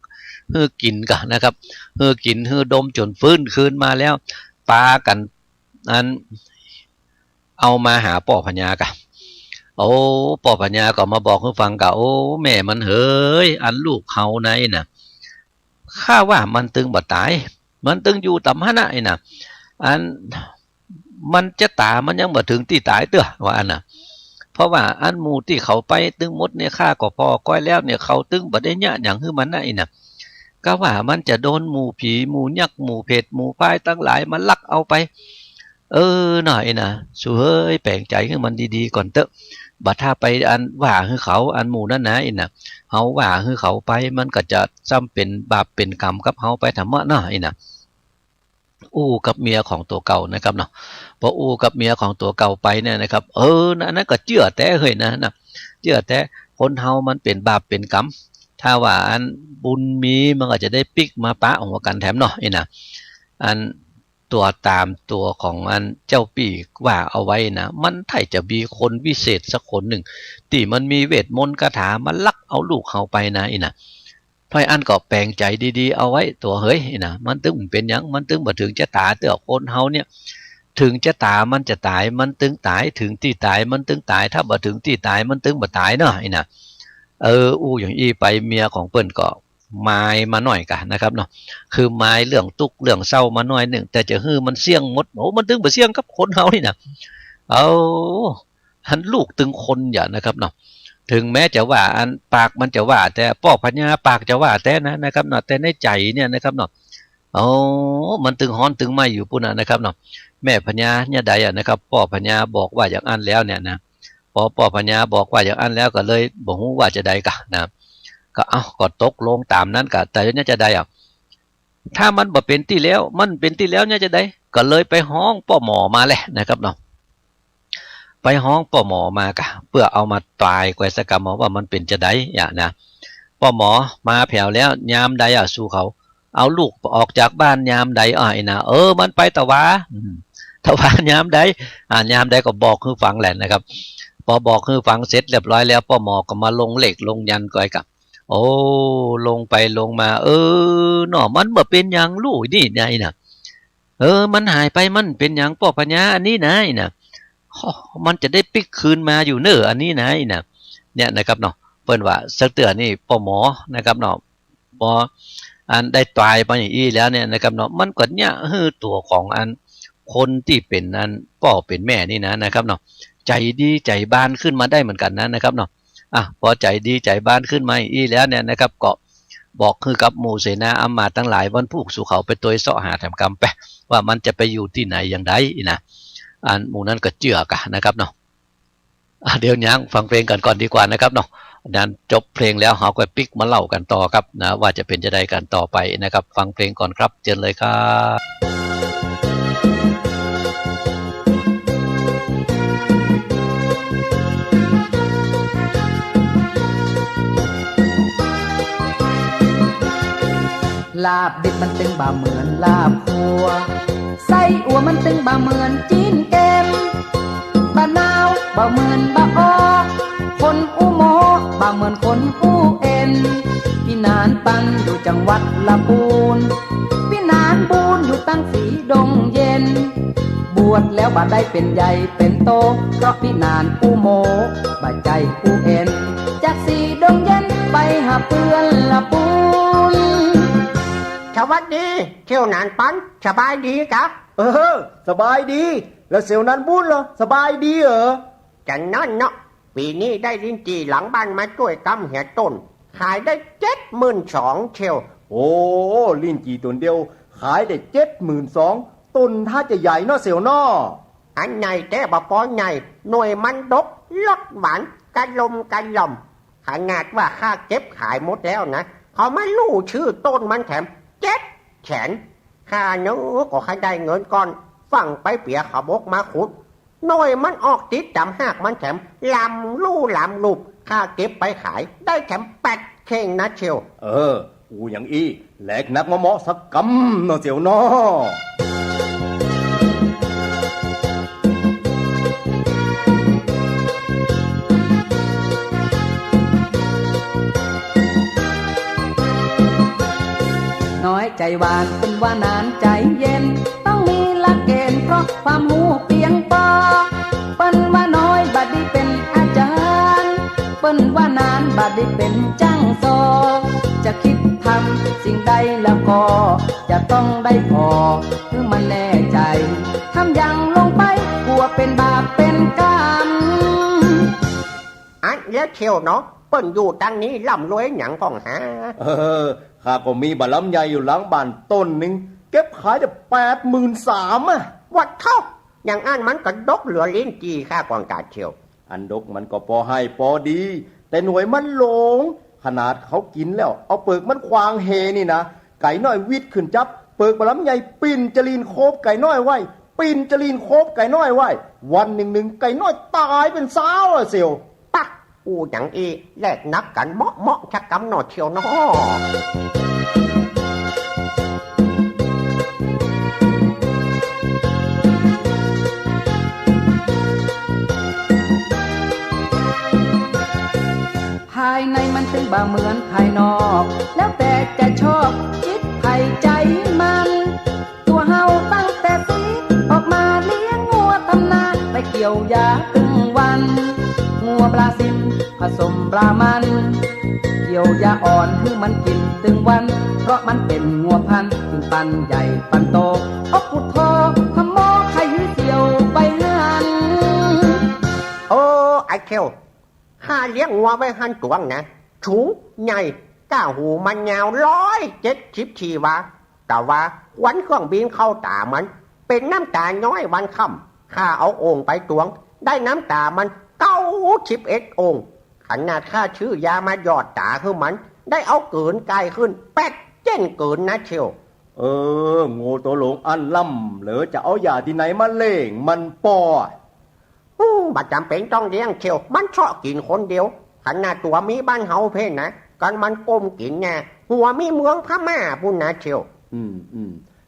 กินกันนะครับกินดมจนฟื้นคืนมาแล้วปากันอันเอามาหาป่อพญากันป่อพญาก็มาบอกให้ฟังกับแม่มันเฮ้ยอันลูกเขาในน่ะข้าว่ามันตึงบ่ตายมันตึงอยู่ต่ำหน้าน่ะอันมันจะตามันยังบ่ถึงที่ตายเตื้อว่าอันน่ะเพราะว่าอันหมู่ที่เขาไปตึงมดเนี่ยข้าก็พอก้อยแล้วเนี่ยเขาตึงบ่ได้ยะอย่างคือมันน่ะน่ะก็ว่ามันจะโดนหมู่ผีหมู่ยักษ์หมู่เพชรหมู่พายตั้งหลายมันลักเอาไปหน่อยน่ะสู้เฮ้ยแปลงใจให้มันดีๆก่อนเถอะบัดถ้าไปอันว่าให้เขาอันหมู่นั้นนะน่ะเฮาว่าให้เขาไปมันก็จะซ้ำเป็นบาปเป็นกรรมกับเฮาไปธรรมะน่ะน่ะกับเมียของตัวเก่านะครับเนาะพอกับเมียของตัวเก่าไปเนี่ยนะครับนั่นก็เชื่อแต่เฮ้ยนะเชื่อแต่คนเฮามันเป็นบาปเป็นกรรมถ้าว่าอันบุญมีมันก็จะได้ปิกมาปะออกกันแถมเนาะน่ะอันตัวตามตัวของอันเจ้าปีว่าเอาไว้นะมันไถ่จะมีคนวิเศษสักคนหนึ่งที่มันมีเวทมนต์คาถามันลักเอาลูกเขาไปนะน่ะพอยอันก็แปลงใจดีๆเอาไว้ตัวเฮ้ยน่ะมันตึงเป็นยังมันตึงบ่ถึงจะตายเตื้อคนเฮาเนี่ยถึงจะตายมันจะตายมันตึงตายถึงที่ตายมันตึงตายถ้าบ่ถึงที่ตายมันตึงบ่ตายเนาะน่ะอย่างไปเมียของเปิ้นก็ไม้มาหน่อยกันนะครับเนาะคือไม้เรื่องตุกเรื่องเศร้ามาหน่อยหนึ่งแต่จะมันเสี่ยงหมดมันตึงบ่เสี่ยงกับคนเฮานี่นะหันลูกตึงคนอย่างนะครับเนาะถึงแม้จะว่าอันปากมันจะว่าแต่ป่อพญาปากจะว่าแต่นะครับเนาะแต่ในใจเนี่ยนะครับเนาะมันตึงฮ้อนตึงไหมอยู่ปุ่นนะครับเนาะแม่พญาเนี่ยใดนะครับป่อพญาบอกว่าอย่างอันแล้วเนี่ยนะพอป่อพญาบอกว่าอย่างอันแล้วก็เลยบ่ฮู้ว่าจะใดกะนะก็ก็ตกลงตามนั้นกะแต่เนี่ยจะได้ถ้ามันบ่เป็นที่แล้วมันเป็นที่แล้วเนี่ยจะได้ก็เลยไปห้องป่อหมอมาแหละนะครับเนาะไปห้องป่อหมอมากะเพื่อเอามาตายไกวสกรรมว่ามันเป็นจะได้อย่างนะ ป้อหมอมาแผ่วแล้วยามใดสู่เขาเอาลูกออกจากบ้านยามใดไอ้นะมันไปตะวาตะวายามใดยามใดก็บอกคือฟังแหละนะครับพอบอกคือฟังเสร็จเรียบร้อยแล้วป้อหมอก็มาลงเหล็กลงยันก้อยกับโอ้ลงไปลงมาหน่อมันบ่เป็นอย่างลูกนี่ไงนะมันหายไปมันเป็นอย่างป้อปัญญาอันนี้นะนะมันจะได้ปิกคืนมาอยู่เนออันนี้นะเนี่ยนะครับเนาะเปิ้นว่าสักเตือนี่ป้อหมอนะครับเนาะพออันได้ตายไปอย่างอี้แล้วเนี่ยนะครับเนาะมันก็เนี่ยตัวของอันคนที่เป็นอันป้อเป็นแม่นี่นะครับเนาะใจดีใจบานขึ้นมาได้เหมือนกันนะครับเนาะพอใจดีใจบานขึ้นมาอีแล้วเนี่ยนะครับก็บอกคือกับหมู่เสนาอำมาตย์ทั้งหลายวันผูกสู่เขาไปตัวเสาะหาแถมกำไปว่ามันจะไปอยู่ที่ไหนอย่างไรนะอันหมู่นั้นก็เจือกะนะครับเนาะเดี๋ยวยังฟังเพลงกันก่อนดีกว่านะครับเนาะนั้นจบเพลงแล้วเราก็ปิกมาเล่ากันต่อครับนะว่าจะเป็นจะได้กันต่อไปนะครับฟังเพลงก่อนครับเชิญเลยครับลาบดิบมันตึงบ่เหมือนลาบคัวไส้อั่วมันตึงบ่เหมือนจีนแกมบะนาวบ่เหมือนบะออคนอู้โมบ่เหมือนคนอู้เอ็นพี่นานปันอยู่จังหวัดลำพูนพี่นานบูนอยู่ตั้งสีดงเย็นบวชแล้วบ่ได้เป็นใหญ่เป็นโตเพราะพี่นานอู้โมบ่ใจอู้เอ็นจากสีดงเย็นไปหาเพื่อนลำพูนสวัสดีเที่ยวนานปันสบายดีครับสบายดีแล้วเสี่ยวนั้นบุญเหรอสบายดีเหรอจังนั่นเนาะปีนี้ได้ลิ้นจี่หลังบ้านมาช่วยกำเหียต้นขายได้72,000เชียวโอ้ลิ้นจีต้นเดียวขายได้72,000ต้นถ้าจะใหญ่เนาะเสี่ยวเนาะอันใหญ่แต่บ่พอใหญ่หน่วยมันดกรสหวานกันลมขนาดว่าค่าเก็บขายหมดแล้วนะเขาไม่รู้ชื่อต้นมันแถม700,000ค่าเนื้อก็ให้ได้เงินก่อนฟังไปเปียขบกมาขุดหน่วยมันออกติดจำหากมันแถมลำลูบค่าเก็บไปขายได้แถม8 เข่งนะเชียวอูอย่างอีแหลกนักมะเมาะสักกำเนาะเสี่ยวเนาะน้อยใจหวานเป็นว่านานใจเย็นต้องมีหลักเกณฑ์เพราะความหูเพียงพอเปิ้นว่าน้อยบัดนี้เป็นอาจารย์เปิ้นว่านานบัดนี้เป็นจ้างซอจะคิดทำสิ่งใดแล้วก็จะต้องได้พอคือมันแน่ใจทำอย่างลงไปกลัวเป็นบาปเป็นกรรมอันแล้วเชียวเนาะเปิ้นอยู่ดังนี้ร่ำรวยหยังของหาข้าก็มีบะลำไยอยู่หลังบ้านต้นหนึ่งเก็บขายได้83,000วัดเท่าอย่างอันมันก็ดกเหลือลิ้นจีค่ากองกาเชียวอันดกมันก็พอให้พอดีแต่หน่วยมันหลงขนาดเขากินแล้วเอาเปลือกมันควางเฮนี่นะไก่น้อยวิดขึ้นจับเปลือกบะลำไยปิ่นจลีนโคบไก่น้อยไว้ปิ่นจลีนโคบไก่น้อยไว้วันหนึ่งไก่น้อยตายเป็นสาวเสี่ยวปะอูอย่างอีแลกนักกันเหมาะชักกำหนอเชียวเนาะภายในมันถึงบ่เหมือนภายนอกแล้วแต่จะชอบคิดไผ่ใจมันตัวเฮาตั้งแต่สีออกมาเลี้ยงงัวทำนาไปเกี่ยวยาตึงวันงัวบราซิลผสมบรามันเกี่ยวยาอ่อนให้มันกินตึงวันเพราะมันเป็นงัวพันธุ์ถึงปันใหญ่ปันโตอกุดทอขโมยไข่เสี่ยวไปหันไอ้เขียวข้าเลี้ยงงัวไว้หันตวงนะสูงใหญ่ก้าหูมันยาว170 ชีวาแต่ว่าวันเครื่องบินเข้าตามันเป็นน้ำตาน้อยวันค่ำข้าเอาโอ่งไปตวงได้น้ำตามัน91 องค์ขนาดข้าชื่อยามาหยอดตาคือมันได้เอาเกินไกลขึ้น8 เจ้นเกินนะเชียวโง่ตัวหลงอันล่ำเหลือจะเอายาที่ไหนมาเล่งมันปอบัดจำเป็นต้องเลี้ยงเชียวมันชอบกินคนเดียวขนาดตัวมีบ้านเฮาเพ่นนะ กันมันก้มกินแน่หัวมีเมืองพม่าพุ่นนะเชียว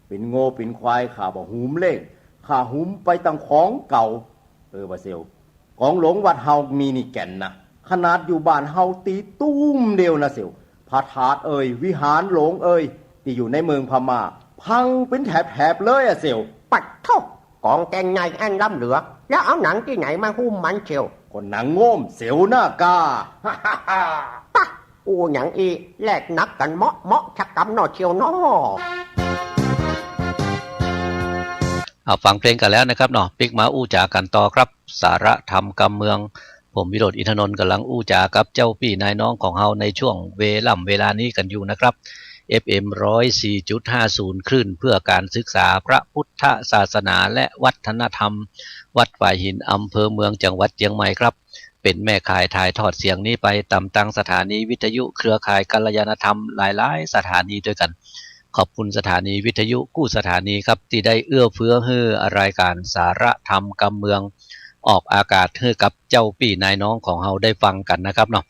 เป็นโง่เป็นควายข่าบอกหุมเล่งข่าหุมไปตั้งของเก่าบาเซลของหลวงวัดเฮามีนี่แก่นนะขนาดอยู่บ้านเฮาตีตุ้มเดียวนะเซลพระธาตุวิหารหลวงที่อยู่ในเมืองพม่าพังเป็นแถบเลยอะเซล ปัดทบกองแกงในอันล้ำเหลือแล้วเอาหนังที่ไหนมาหุ้มมันเชียว คนหนังโง่มเซลหน้ากา ปะอูหนังอีแลกนักกันเมาะชักกำนอเชียวน้อ เอาฟังเพลงกันแล้วนะครับเนาะปิกมาอู้จากันต่อครับสาระธรรมกำเมืองผมวิโรจน์อินทนนท์กำลังอู้จากับเจ้าพี่นายน้องของเฮาในช่วงเวลานี้กันอยู่นะครับ FM 104.50 คลื่นเพื่อการศึกษาพระพุทธศาสนาและวัฒนธรรมวัดฝ่ายหินอำเภอเมืองจังหวัดเชียงใหม่ครับเป็นแม่ข่ายถ่ายทอดเสียงนี้ไปตามตั้งสถานีวิทยุเครือข่ายกัลยาณธรรมหลายๆสถานีด้วยกันขอบคุณสถานีวิทยุกู้สถานีครับที่ได้เอื้อเฟื้อให้รายการสาระธรรมกำเมืองออกอากาศให้กับเจ้าพี่นายน้องของเฮาได้ฟังกันนะครับเนาะ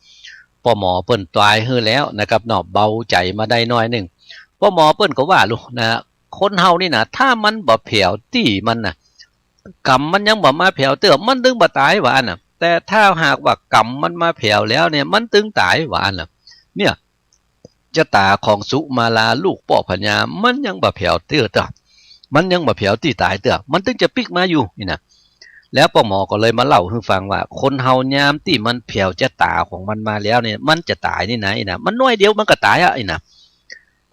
พ่อหมอเปิ้นตายให้แล้วนะครับเนาะเบาใจมาได้น้อยหนึ่งพ่อหมอเปิ้นก็ว่าลูกนะคนเฮานี่นะถ้ามันบ่แผ่วตี้มันนะกรรมมันยังบ่มาแผ่วเตื้อมันถึงบ่ตายว่าอันน่ะแต่ถ้าหากว่ากรรมมันมาแผ่วแล้วเนี่ยมันถึงตายว่าอันน่ะเนี่ยชะตาของสุมาลาลูกป่อพญามันยังบ่แผ่วเตื้อต่อมันยังบ่แผ่วตี้ตายเตื้อมันถึงจะปิกมาอยู่นี่นะแล้วพ่อหมอก็เลยมาเล่าให้ฟังว่าคนเฮายามที่มันแผ่วชะตาของมันมาแล้วเนี่ยมันจะตายนี่นะนะมันน้อยเดียวมันก็ตายอ่ะนะ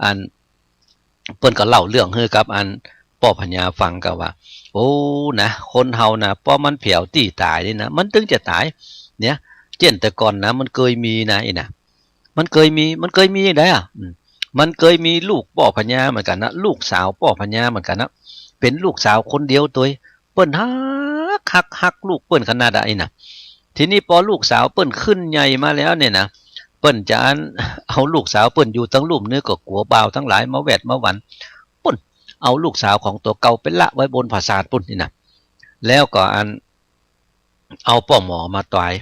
อันเปิ้นก็เล่าเรื่องให้กับอันป่อพญาฟังกันว่าโอ้นะคนเฮานะพอมันแผ่วตี้ตายนี่นะมันถึงจะตายเนี่ยเช่นแต่ก่อนนะมันเคยมีนะนะมันเคยมีได้อ่ะมันเคยมีลูกป่อพญาเหมือนกันนะลูกสาวป่อพญาเหมือนกันนะเป็นลูกสาวคนเดียวตัวเปิ้นฮักลูกเปิ้นขนาดใดนะทีนี้พอลูกสาวเปิ้นขึ้นใหญ่มาแล้วเนี่ยนะเปิ้นจะเอาลูกสาวเปิ้นอยู่ทั้งลุ่มเนื้อก็กลัวบ่าวทั้งหลายมาแวดมาหวันเปิ้นเอาลูกสาวของตัวเก่าไปละไว้บนปราสาทปุ่นนี่นะแล้วก็เอาป้อหมอมาตาย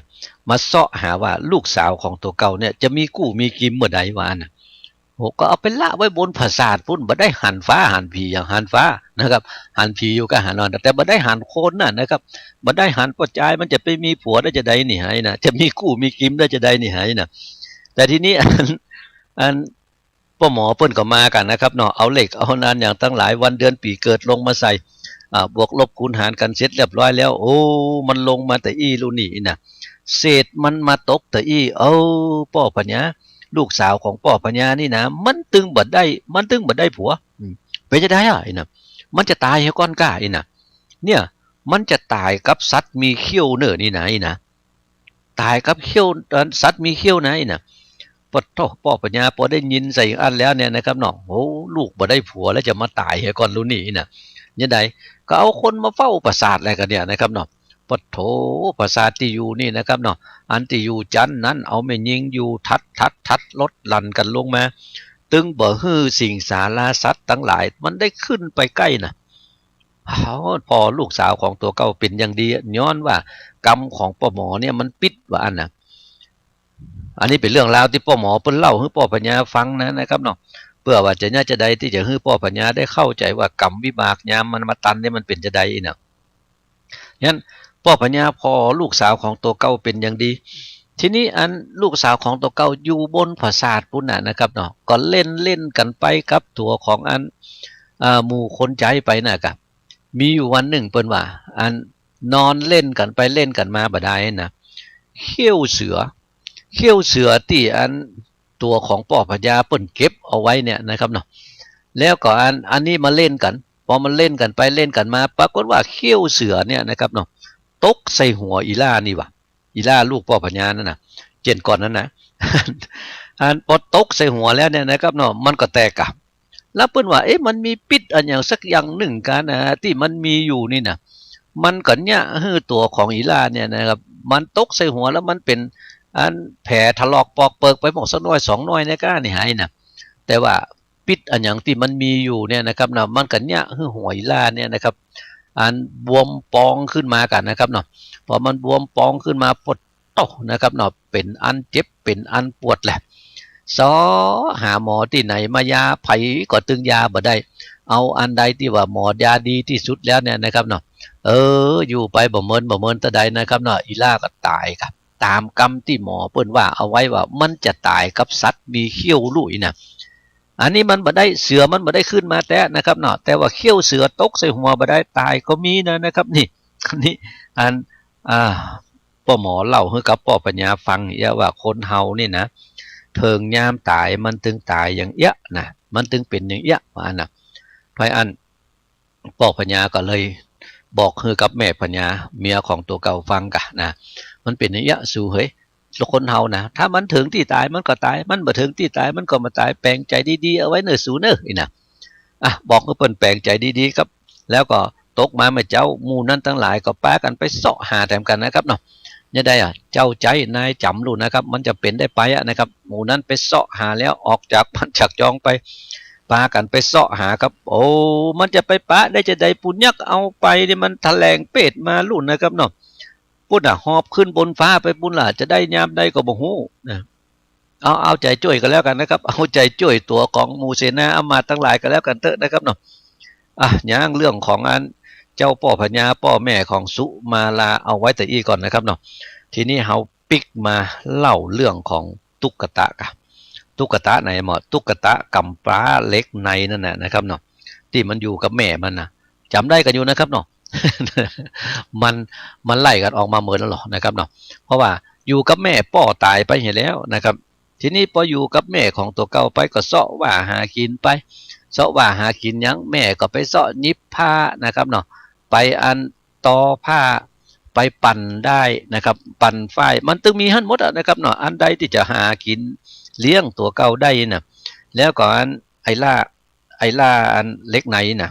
มาเสาะหาว่าลูกสาวของตัวเก่าเนี่ยจะมีกู้มีกิมเมื่อใดวะน่ะโหก็เอาไปละไว้บนปราสาทปุ่นบ่ได้หันฟ้าหันผีอย่างหันฟ้านะครับหันผีอยู่ก็หันนอนแต่บ่ได้หันโคนน่ะนะครับบ่ได้หันปัจจัยมันจะไปมีผัวได้จะใดนี่ให้นะจะมีกู้มีกิมได้จะใดนี่ให้นะแต่ทีนี้อันป้อหมอเปิ้นก็มากันนะครับเนาะเอาเหล็กเอานานอย่างตั้งหลายวันเดือนปีเกิดลงมาใส่บวกลบคูณหารกันเสร็จเรียบร้อยแล้วโอ้มันลงมาแต่อีลูนี่นะเศษมันมาตกแต่อีป่อพญาลูกสาวของป่อพญานี่นะมันตึงบ่ได้ผัวไปจะได้อ่ะนะมันจะตายให้ก้อนก้านะเนี่ยมันจะตายกับสัตว์มีเขี้ยวเนอนี่นะนะตายกับเขี้ยวสัตว์มีเขี้ยวนะนะปดโตป่อปัญญาพอได้ยินใส่อันแล้วเนี่ยนะครับเนาะโอ้ลูกบ่ได้ผัวแล้วจะมาตายให้ก่อนรู้นี่นะยังไงก็เอาคนมาเฝ้าปราสาทอะไรกันเนี่ยนะครับเนาะปดโถปราสาทที่อยู่นี่นะครับเนาะอันที่อยู่จันนั้นเอาแม่ยิงอยู่ทัดลดลั่นกันลงมาตึงบ่ฮื้อสิ่งสาราสัตว์ทั้งหลายมันได้ขึ้นไปใกล้นะพอลูกสาวของตัวเก่าเป็นอย่างดีย้อนว่ากรรมของป้อหมอเนี่ยมันปิดว่าอันน่ะอันนี้เป็นเรื่องราวที่ป้อหมอเพิ่นเล่าให้ป้อปัญญาฟังนะครับเนาะเพื่อว่าจะน่าจะใดที่จะให้ป้อปัญญาได้เข้าใจว่ากรรมวิบากยามมันมาตันเนี่ยมันเป็นจะใดน่ะงั้นป้อปัญญาพอลูกสาวของตัวเก่าเป็นอย่างดีทีนี้อันลูกสาวของตัวเก่าอยู่บนปราสาทปุ่นน่ะนะครับเนาะก็เล่นกันไปกับตัวของอันหมู่คนใจไปน่ะครับมีอยู่วันหนึ่งเปิ้นว่าอันนอนเล่นกันไปเล่นกันมาบ่ได้นะเขี้ยวเสือที่อันตัวของป่อพญาเปิ้นเก็บเอาไว้เนี่ยนะครับเนาะแล้วก็อันนี้มาเล่นกันพอมันเล่นกันไปเล่นกันมาปรากฏว่าเขี้ยวเสือเนี่ยนะครับเนาะตกใส่หัวอีล่านี่ว่ะอีล่าลูกป่อพญานั่นน่ะเจนก่อนนั้นนะ พอตกใส่หัวแล้วเนี่ยนะครับเนาะมันก็แตกกลับแล้วเปิ้นว่ามันมีพิษอันอย่างสักอย่างหนึ่งกันนะที่มันมีอยู่นี่นะมันก็เนี่ยตัวของอีล่าเนี่ยนะครับมันตกใส่หัวแล้วมันเป็นอันแผลถลอกปอกเปิกไปหมดสักน้อย2น้อยในก้านี่หายนะแต่ว่าพิษอันอย่างที่มันมีอยู่เนี่ยนะครับเนาะมันก็เนี่ยหัวอีล่าเนี่ยนะครับอันบวมปองขึ้นมากันนะครับเนาะพอมันบวมปองขึ้นมาปวดโตนะครับเนาะเป็นอันเจ็บเป็นอันปวดแหละ ซอหาหมอที่ไหนมายาไผก็ตึงยาบ่ได้เอาอันใดที่ว่าหมอยาดีที่สุดแล้วเนี่ยนะครับเนาะอยู่ไปบ่เมินตะใดนะครับเนาะอีล่าก็ตายครับตามกรรมที่หมอเปิ้นว่าเอาไว้ว่ามันจะตายกับสัตว์มีเขี้ยวลุยนะอันนี้มันบ่ได้เสือมันบ่ได้ขึ้นมาแต่นะครับเนาะแต่ว่าเขี้ยวเสือตกใส่หัวบ่ได้ตายก็มีนะครับนี่อันป้อหมอเล่าให้กับป้อปัญญาฟังเนี่ยว่าคนเฮานี่นะเทิงยามตายมันถึงตายอย่างเอี้ยนะมันถึงเป็นอย่างเอี้ยว่านะเพราะอันป้อปัญญาก็เลยบอกให้กับแม่ปัญญาเมียของตัวเก่าฟังกะนะมันเป็นอย่างเอี้ยสู่เฮ้ยคนเฮานะถ้ามันถึงที่ตายมันก็ตายมันบ่ถึงที่ตายมันก็มาตายแปลงใจดีๆเอาไว้เนื้อสู่เนื้อนี่นะบอกให้เปิ้นแปลงใจดีๆครับแล้วก็ตกมาเมื่อเจ้าหมู่นั้นทั้งหลายก็ป้ากันไปเสาะหาแถมกันนะครับเนาะเนี่ยได้เจ้าใจนายจำรู้นะครับมันจะเป็นได้ไปนะครับหมู่นั้นไปเสาะหาแล้วออกจากมันจากจองไปปากันไปเสาะหาครับโอ้มันจะไปปะได้จะได้ปุญญกเอาไปเนี่ยมันแถลงเป็ดมาลุ่นนะครับเนาะปุ่นหอบขึ้นบนฟ้าไปปุ่นล่ะจะได้ยามได้ก็บ่ฮู้นะเอาใจช่วยกันแล้วกันนะครับเอาใจช่วยตัวของมูเสนาอามาทั้งหลายกันแล้วกันเถอะนะครับเนาะย่างเรื่องของอันเจ้าพ่อพญาพ่อแม่ของสุมาลาเอาไว้แต่อีก่อนนะครับเนาะทีนี้เฮาปิกมาเล่าเรื่องของตุ๊กตะกะตุ๊กตะไหนหมอตุ๊กตะกำปลาเล็กในนั่นนะครับเนาะที่มันอยู่กับแม่มันนะจำได้กันอยู่นะครับเนาะ มันไล่กันออกมาเหมือนแล้วหรอนะครับเนาะเพราะว่าอยู่กับแม่พ่อตายไปเห็นแล้วนะครับทีนี้พออยู่กับแม่ของตัวเก่าไปก็เสาะว่าหากินไปเสาะว่าหากินยังแม่ก็ไปเสาะยิบผ้านะครับเนาะไปอันตอผ้าไปปั่นได้นะครับปั่นฝ้ายมันต้องมีหั่นหมดนะครับเนาะอันใดที่จะหากินเลี้ยงตัวเก่าได้นะแล้วก็อันไอล่าอันเล็กไหนนะ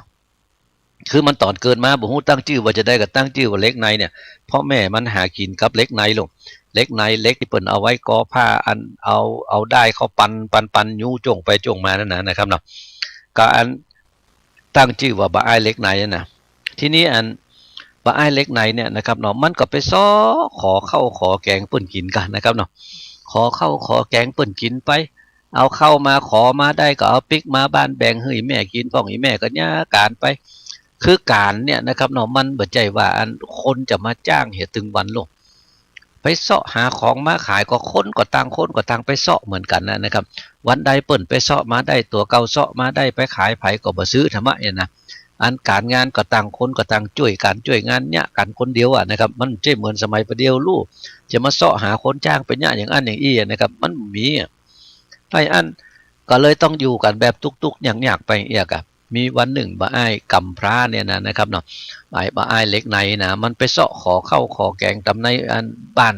คือมันตอนเกินมาบ่ฮู้ตั้งชื่อว่าจะได้ก็ตั้งชื่อว่าเล็กในเนี่ยเพราะแม่มันหากินกับเล็กในลงเล็กในเล็กที่เปิ้นเอาไว้กอผ้าอันเอาได้เขาปันยูจ่งไปจ่งมานั่นนะครับเนาะก็อันตั้งชื่อว่าบะอ้ายเล็กในนะทีนี้อันบะอ้ายเล็กในเนี่ยนะครับเนาะมันก็ไปซ้อขอเข้าขอแกงเปิ้นกินกันนะครับเนาะขอเข้าขอแกงเปิ้นกินไปเอาเข้ามาขอมาได้ก็เอาปิกมาบ้านแบ่งให้แม่กินพ่องอีแม่ก็ย่าการไปคือการเนี่ยนะครับเนาะมันบ่ใจว่าอันคนจะมาจ้างเหตุตึงวันลงไปเสาะหาของมาขายก็คนก็ต่างไปเสาะเหมือนกันนะครับวันใดเปิ้นไปเสาะมาได้ตัวเก่าเสาะมาได้ไปขายไผก็บ่ซื้อธรรมะเนี่ยนะอันการงานก็ต่างคนก็ต่างช่วยกันช่วยงานเนี่ยกันคนเดียวนะครับมันไม่ใช่เหมือนสมัยประเดียวลูกจะมาเสาะหาคนจ้างไปเนี่ยอย่างอันอย่างอี้นะครับมันมีไอ้อันก็เลยต้องอยู่กันแบบตุกๆอย่างยากไปเอียกมีวันหนึ่งบะอ้ายกำพร้าเนี่ยนะครับเนาะบะอ้ายเล็กในนะมันไปเสาะขอเข้าขอแกงตำในอันบ้าน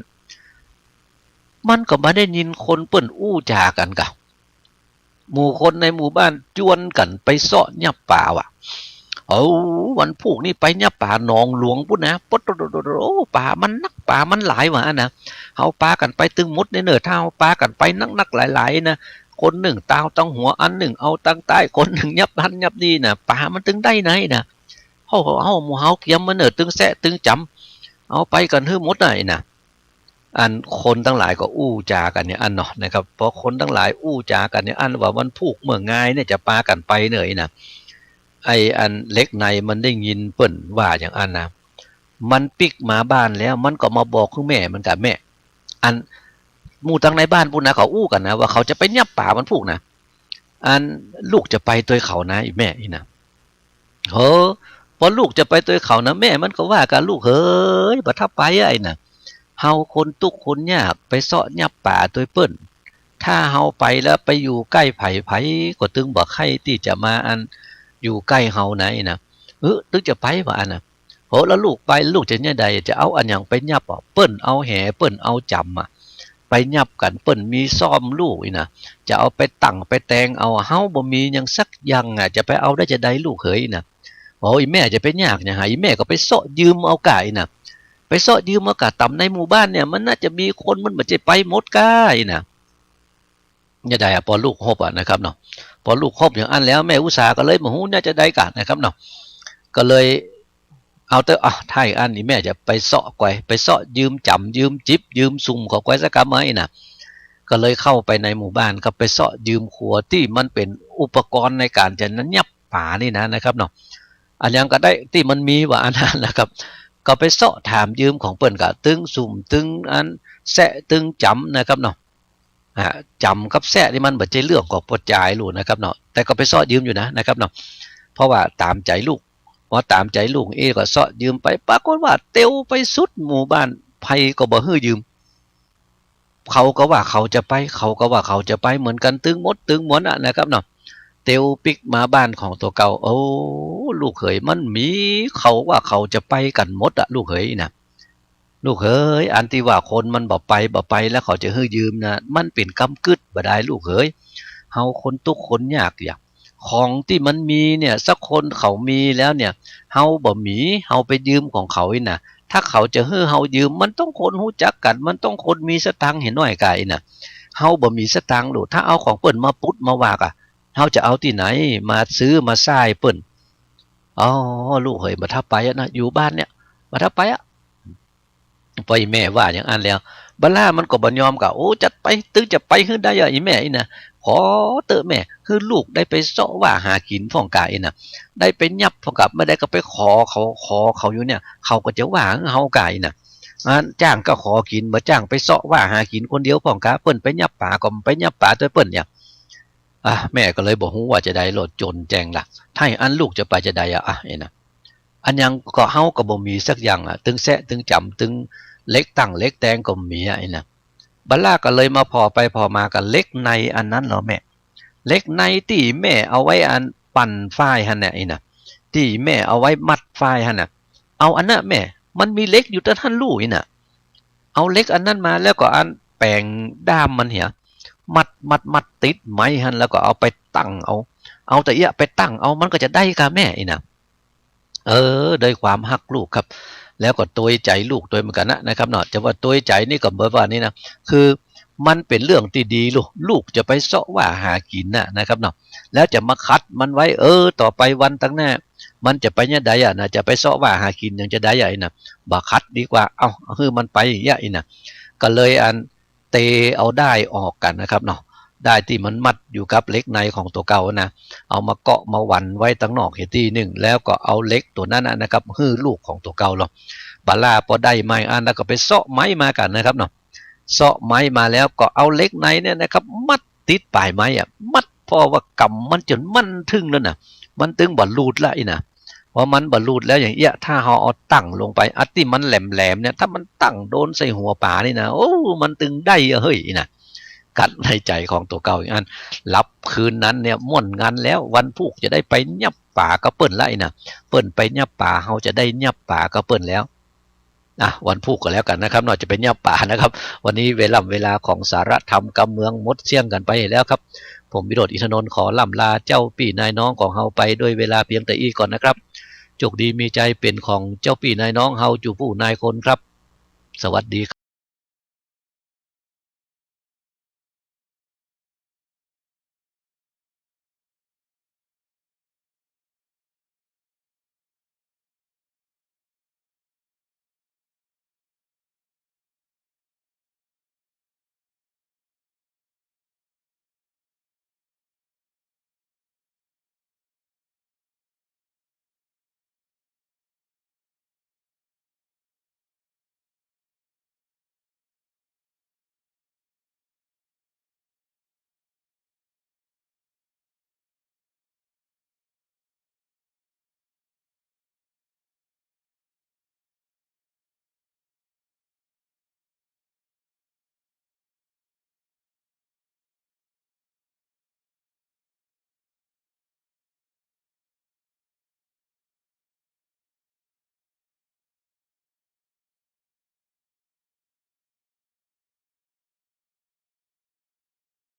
มันก็มาได้ยินคนเปิ้นอู้จากันกะหมู่คนในหมู่บ้านจวนกันไปเสาะยับป่าว่ะวันพวกนี้ไปยับป่าหนองหลวงปุ๊นะปุ๊โอ้ป่ามันนักป่ามันหลายว่ะนะเอาปลากันไปตึงมุดในเนื้อเท้าปลากันไปนักหลายๆนะคนหนึ่งตาวตั้งหัวอันหนึ่งเอาตั้งใต้คนหนึ่งยับหันยับนี่นะป่ามันตึงได้ไหนนะหมูเฮาเกียมมันเนอตึงแสะตึงจำเอาไปกันหื้อมดไหนนะอันคนทั้งหลายก็อู้จากันเนี่ยอันเนาะนะครับพอคนทั้งหลายอู้จากันเนี่ยอันว่าวันพูกเมื่อไงเนี่ยจะปากันไปเหนื่อยนะไออันเล็กในมันได้ยินเปิ่นว่าอย่างอันนะมันปิกมาบ้านแล้วมันก็มาบอกคุณแม่มันกับแม่อันหมู่ตั้งในบ้านพูดนะเขาอู้กันนะว่าเขาจะไปยับป่ามันพูกนะอันลูกจะไปตัวเขานะอีแม่อีนะพอลูกจะไปตัวเขานะแม่มันก็ว่ากันลูกเฮ้ยบัดถ้าไปไอ้นะเฮาคนตุกคนยากไปเสาะยับป่าตัวเปิ้นถ้าเฮาไปแล้วไปอยู่ใกล้ไผ่ก็ตึงบอกใครที่จะมาอันอยู่ใกล้เฮาไหนนะตึงจะไปว่าอันนะแล้วลูกไปลูกจะเนี่ยใดจะเอาอันอย่างไปยับเปิ้นเอาแห่เปิ้นเอาจำไปยับกันเปิ้นมีซ่อมลูกนะจะเอาไปตั้งไปแตงเอาเฮาบ่มียังสักยังจะไปเอาได้จะได้ลูกเขยนะอีแม่จะไปยากเนี่ยอีแม่ก็ไปเสาะยืมเอาไก่นะไปเสาะยืมเอากะต่ำในหมู่บ้านเนี่ยมันน่าจะมีคนมันบ่จะไปหมดก้ายนะเนี่ยได้พอลูกฮบนะครับเนาะพอลูกฮบอย่างอันแล้วแม่อุตสาก็เลยมาหูน่าจะได้กันนะครับเนาะก็เลยเอาเตอไทยอันนี้แม่จะไปเสาะไกวไปเสาะยืมจำยืมจิบยืมซุ่มขอไกวสักกะไหมนะ ก็เลยเข้าไปในหมู่บ้านก็ไปเสาะยืมขัวที่มันเป็นอุปกรณ์ในการจะนั้นยับป่านี่นะครับเนาะอันยังก็ได้ที่มันมีว่าอันนั้นนะครับก็ไปเสาะถามยืมของเปิ้นก็ตึงสุ่มตึงอันแสะตึงจำนะครับเนาะจำกับแสะนี่มันบ่ใช่เรื่องของปดจายลูกนะครับเนาะแต่ก็ไปเสาะยืมอยู่นะครับเนาะเพราะว่าตามใจลูกพอตามใจลูกก็เสาะยืมไปปรากฏว่าเตียวไปสุดหมู่บ้านไผก็บ่ฮื้อยืมเขาก็ว่าเขาจะไปเขาก็ว่าเขาจะไปเหมือนกันตึงมดตึงหมวนนะครับเนาะเตียวปิกมาบ้านของตัวเก่าโอ้ลูกเขยมันมีเขาว่าเขาจะไปกันหมดลูกเขยนะลูกเขยอันที่ว่าคนมันบ่ไปแล้วเขาจะฮื้อยืมนะมันเป็นกำกึดบ่ได้ลูกเขยเฮาคนทุกคนยากอย่างของที่มันมีเนี่ยสักคนเขามีแล้วเนี่ยเฮาบ่มีเฮาไปยืมของเขาน่ะถ้าเขาจะฮื้อเฮายืมมันต้องคนรู้จักกันมันต้องคนมีสตังค์เห็นน้อยกายน่ะเฮาบ่มีสตังค์ลูกถ้าเอาของเปิ้นมาปุ๊ดมาว่ากเฮาจะเอาที่ไหนมาซื้อมาซ่ายเปิ้นอ๋อลูกเขยบ่ทับไปนะอยู่บ้านเนี่ยบ่ทับไปปล่อยแม่ว่าอย่างอันแล้วบัลล่ามันก็บ่ยอมกะโอ้จัดไปตึงจะไปขึ้นได้อีแม่นะขอเตอะแม่คือลูกได้ไปเสาะว่าหากินพ่องกายนะได้ไปยับพ่องกับไม่ได้ก็ไปขอเขาอยู่เนี่ยเขาก็จะว่าเฮากายนะจ้างก็ขอกินบ่จ้างไปเสาะว่าหากินคนเดียวพ่องกะเปิ้นไปยับป่าก็ไปยับป่าตัวเปิ้นเนี่ยแม่ก็เลยบอกว่าจะได้โลดจนแจงล่ะถ้าอันลูกจะไปจะได้นะอันยังก็เฮาก็บ่มีสักอย่างตึงแซะตึงจำตึงเล็กตั้งเล็กแตงก็มีนะบัลล่าก็เลยมาพอไปพอมากันเล็กในอันนั้นเหรอแม่เล็กในที่แม่เอาไว้อันปั่นฝ้ายหั่นน่ะนะที่แม่เอาไว้มัดฝ้ายหั่นน่ะเอาอันนั้นแม่มันมีเล็กอยู่แต่ท่านลูกน่ะเอาเล็กอันนั้นมาแล้วก็อันแปลงด้ามมันเหี่ยมัดติดไม้หั่นแล้วก็เอาไปตั้งเอาแต่ไปตั้งเอามันก็จะได้กับแม่น่ะโดยความฮักลูกครับแล้วก็ตัวใจลูกตัวเหมือนกันนะครับเนาะจะว่าตัวใจนี่ก็เบอร์ว่านี่นะคือมันเป็นเรื่องที่ดีลูกจะไปเสาะว่าหากินนะครับเนาะแล้วจะมาคัดมันไว้ต่อไปวันตั้งหน้ามันจะไปเนี่ยได้นะจะไปเสาะว่าหากินยังจะได้ใหญ่นะบ่คัดดีกว่าคือมันไปอย่างนี้นะก็เลยอันเตเอาได้ออกกันนะครับเนาะได้ที่มันมัดอยู่กับเล็กในของตัวเก่านะเอามาเกาะมาวันไว้ตั้งนอกเหตุที่หนึ่งแล้วก็เอาเล็กตัวนั้นนะครับฮื้อลูกของตัวเก่าหรอกบาล่าพอได้ไม้อันแล้วก็ไปเสาะไม้มากันนะครับเนาะเสาะไม้มาแล้วก็เอาเล็กในเนี่ยนะครับมัดติดปลายไม้มัดพอว่ากำมันจนมันทึ่งแล้วนะมันตึงบอลลูดละนะพอมันบอลลูดแล้วอย่างถ้าเราเอาตั้งลงไปอัดที่มันแหลมเนี่ยถ้ามันตั้งโดนใส่หัวป่านี่นะโอ้มันตึงได้เฮ้ยนะกัดในใจของตัวเก่าอย่างนั้นรับคืนนั้นเนี่ยม่วนงานแล้ววันพุกจะได้ไปยับป่าก็เปิ้นไล่นะเปิ้นไปยับป่าเฮาจะได้ยับป่าก็เปิ้นแล้ววันพุกก็แล้วกันนะครับนอกจะเป็นยับป่านะครับวันนี้เวลาของสาระธรรมกำเมืองมดเสี่ยงกันไปแล้วครับผมวิโรจน์อินทนนท์ขอล่ำลาเจ้าปี่นายน้องของเฮาไปด้วยเวลาเพียงแต่ก่อนนะครับโชคดีมีใจเป็นของเจ้าปี่นายน้องเฮาจูผู้นายคนครับสวัสดี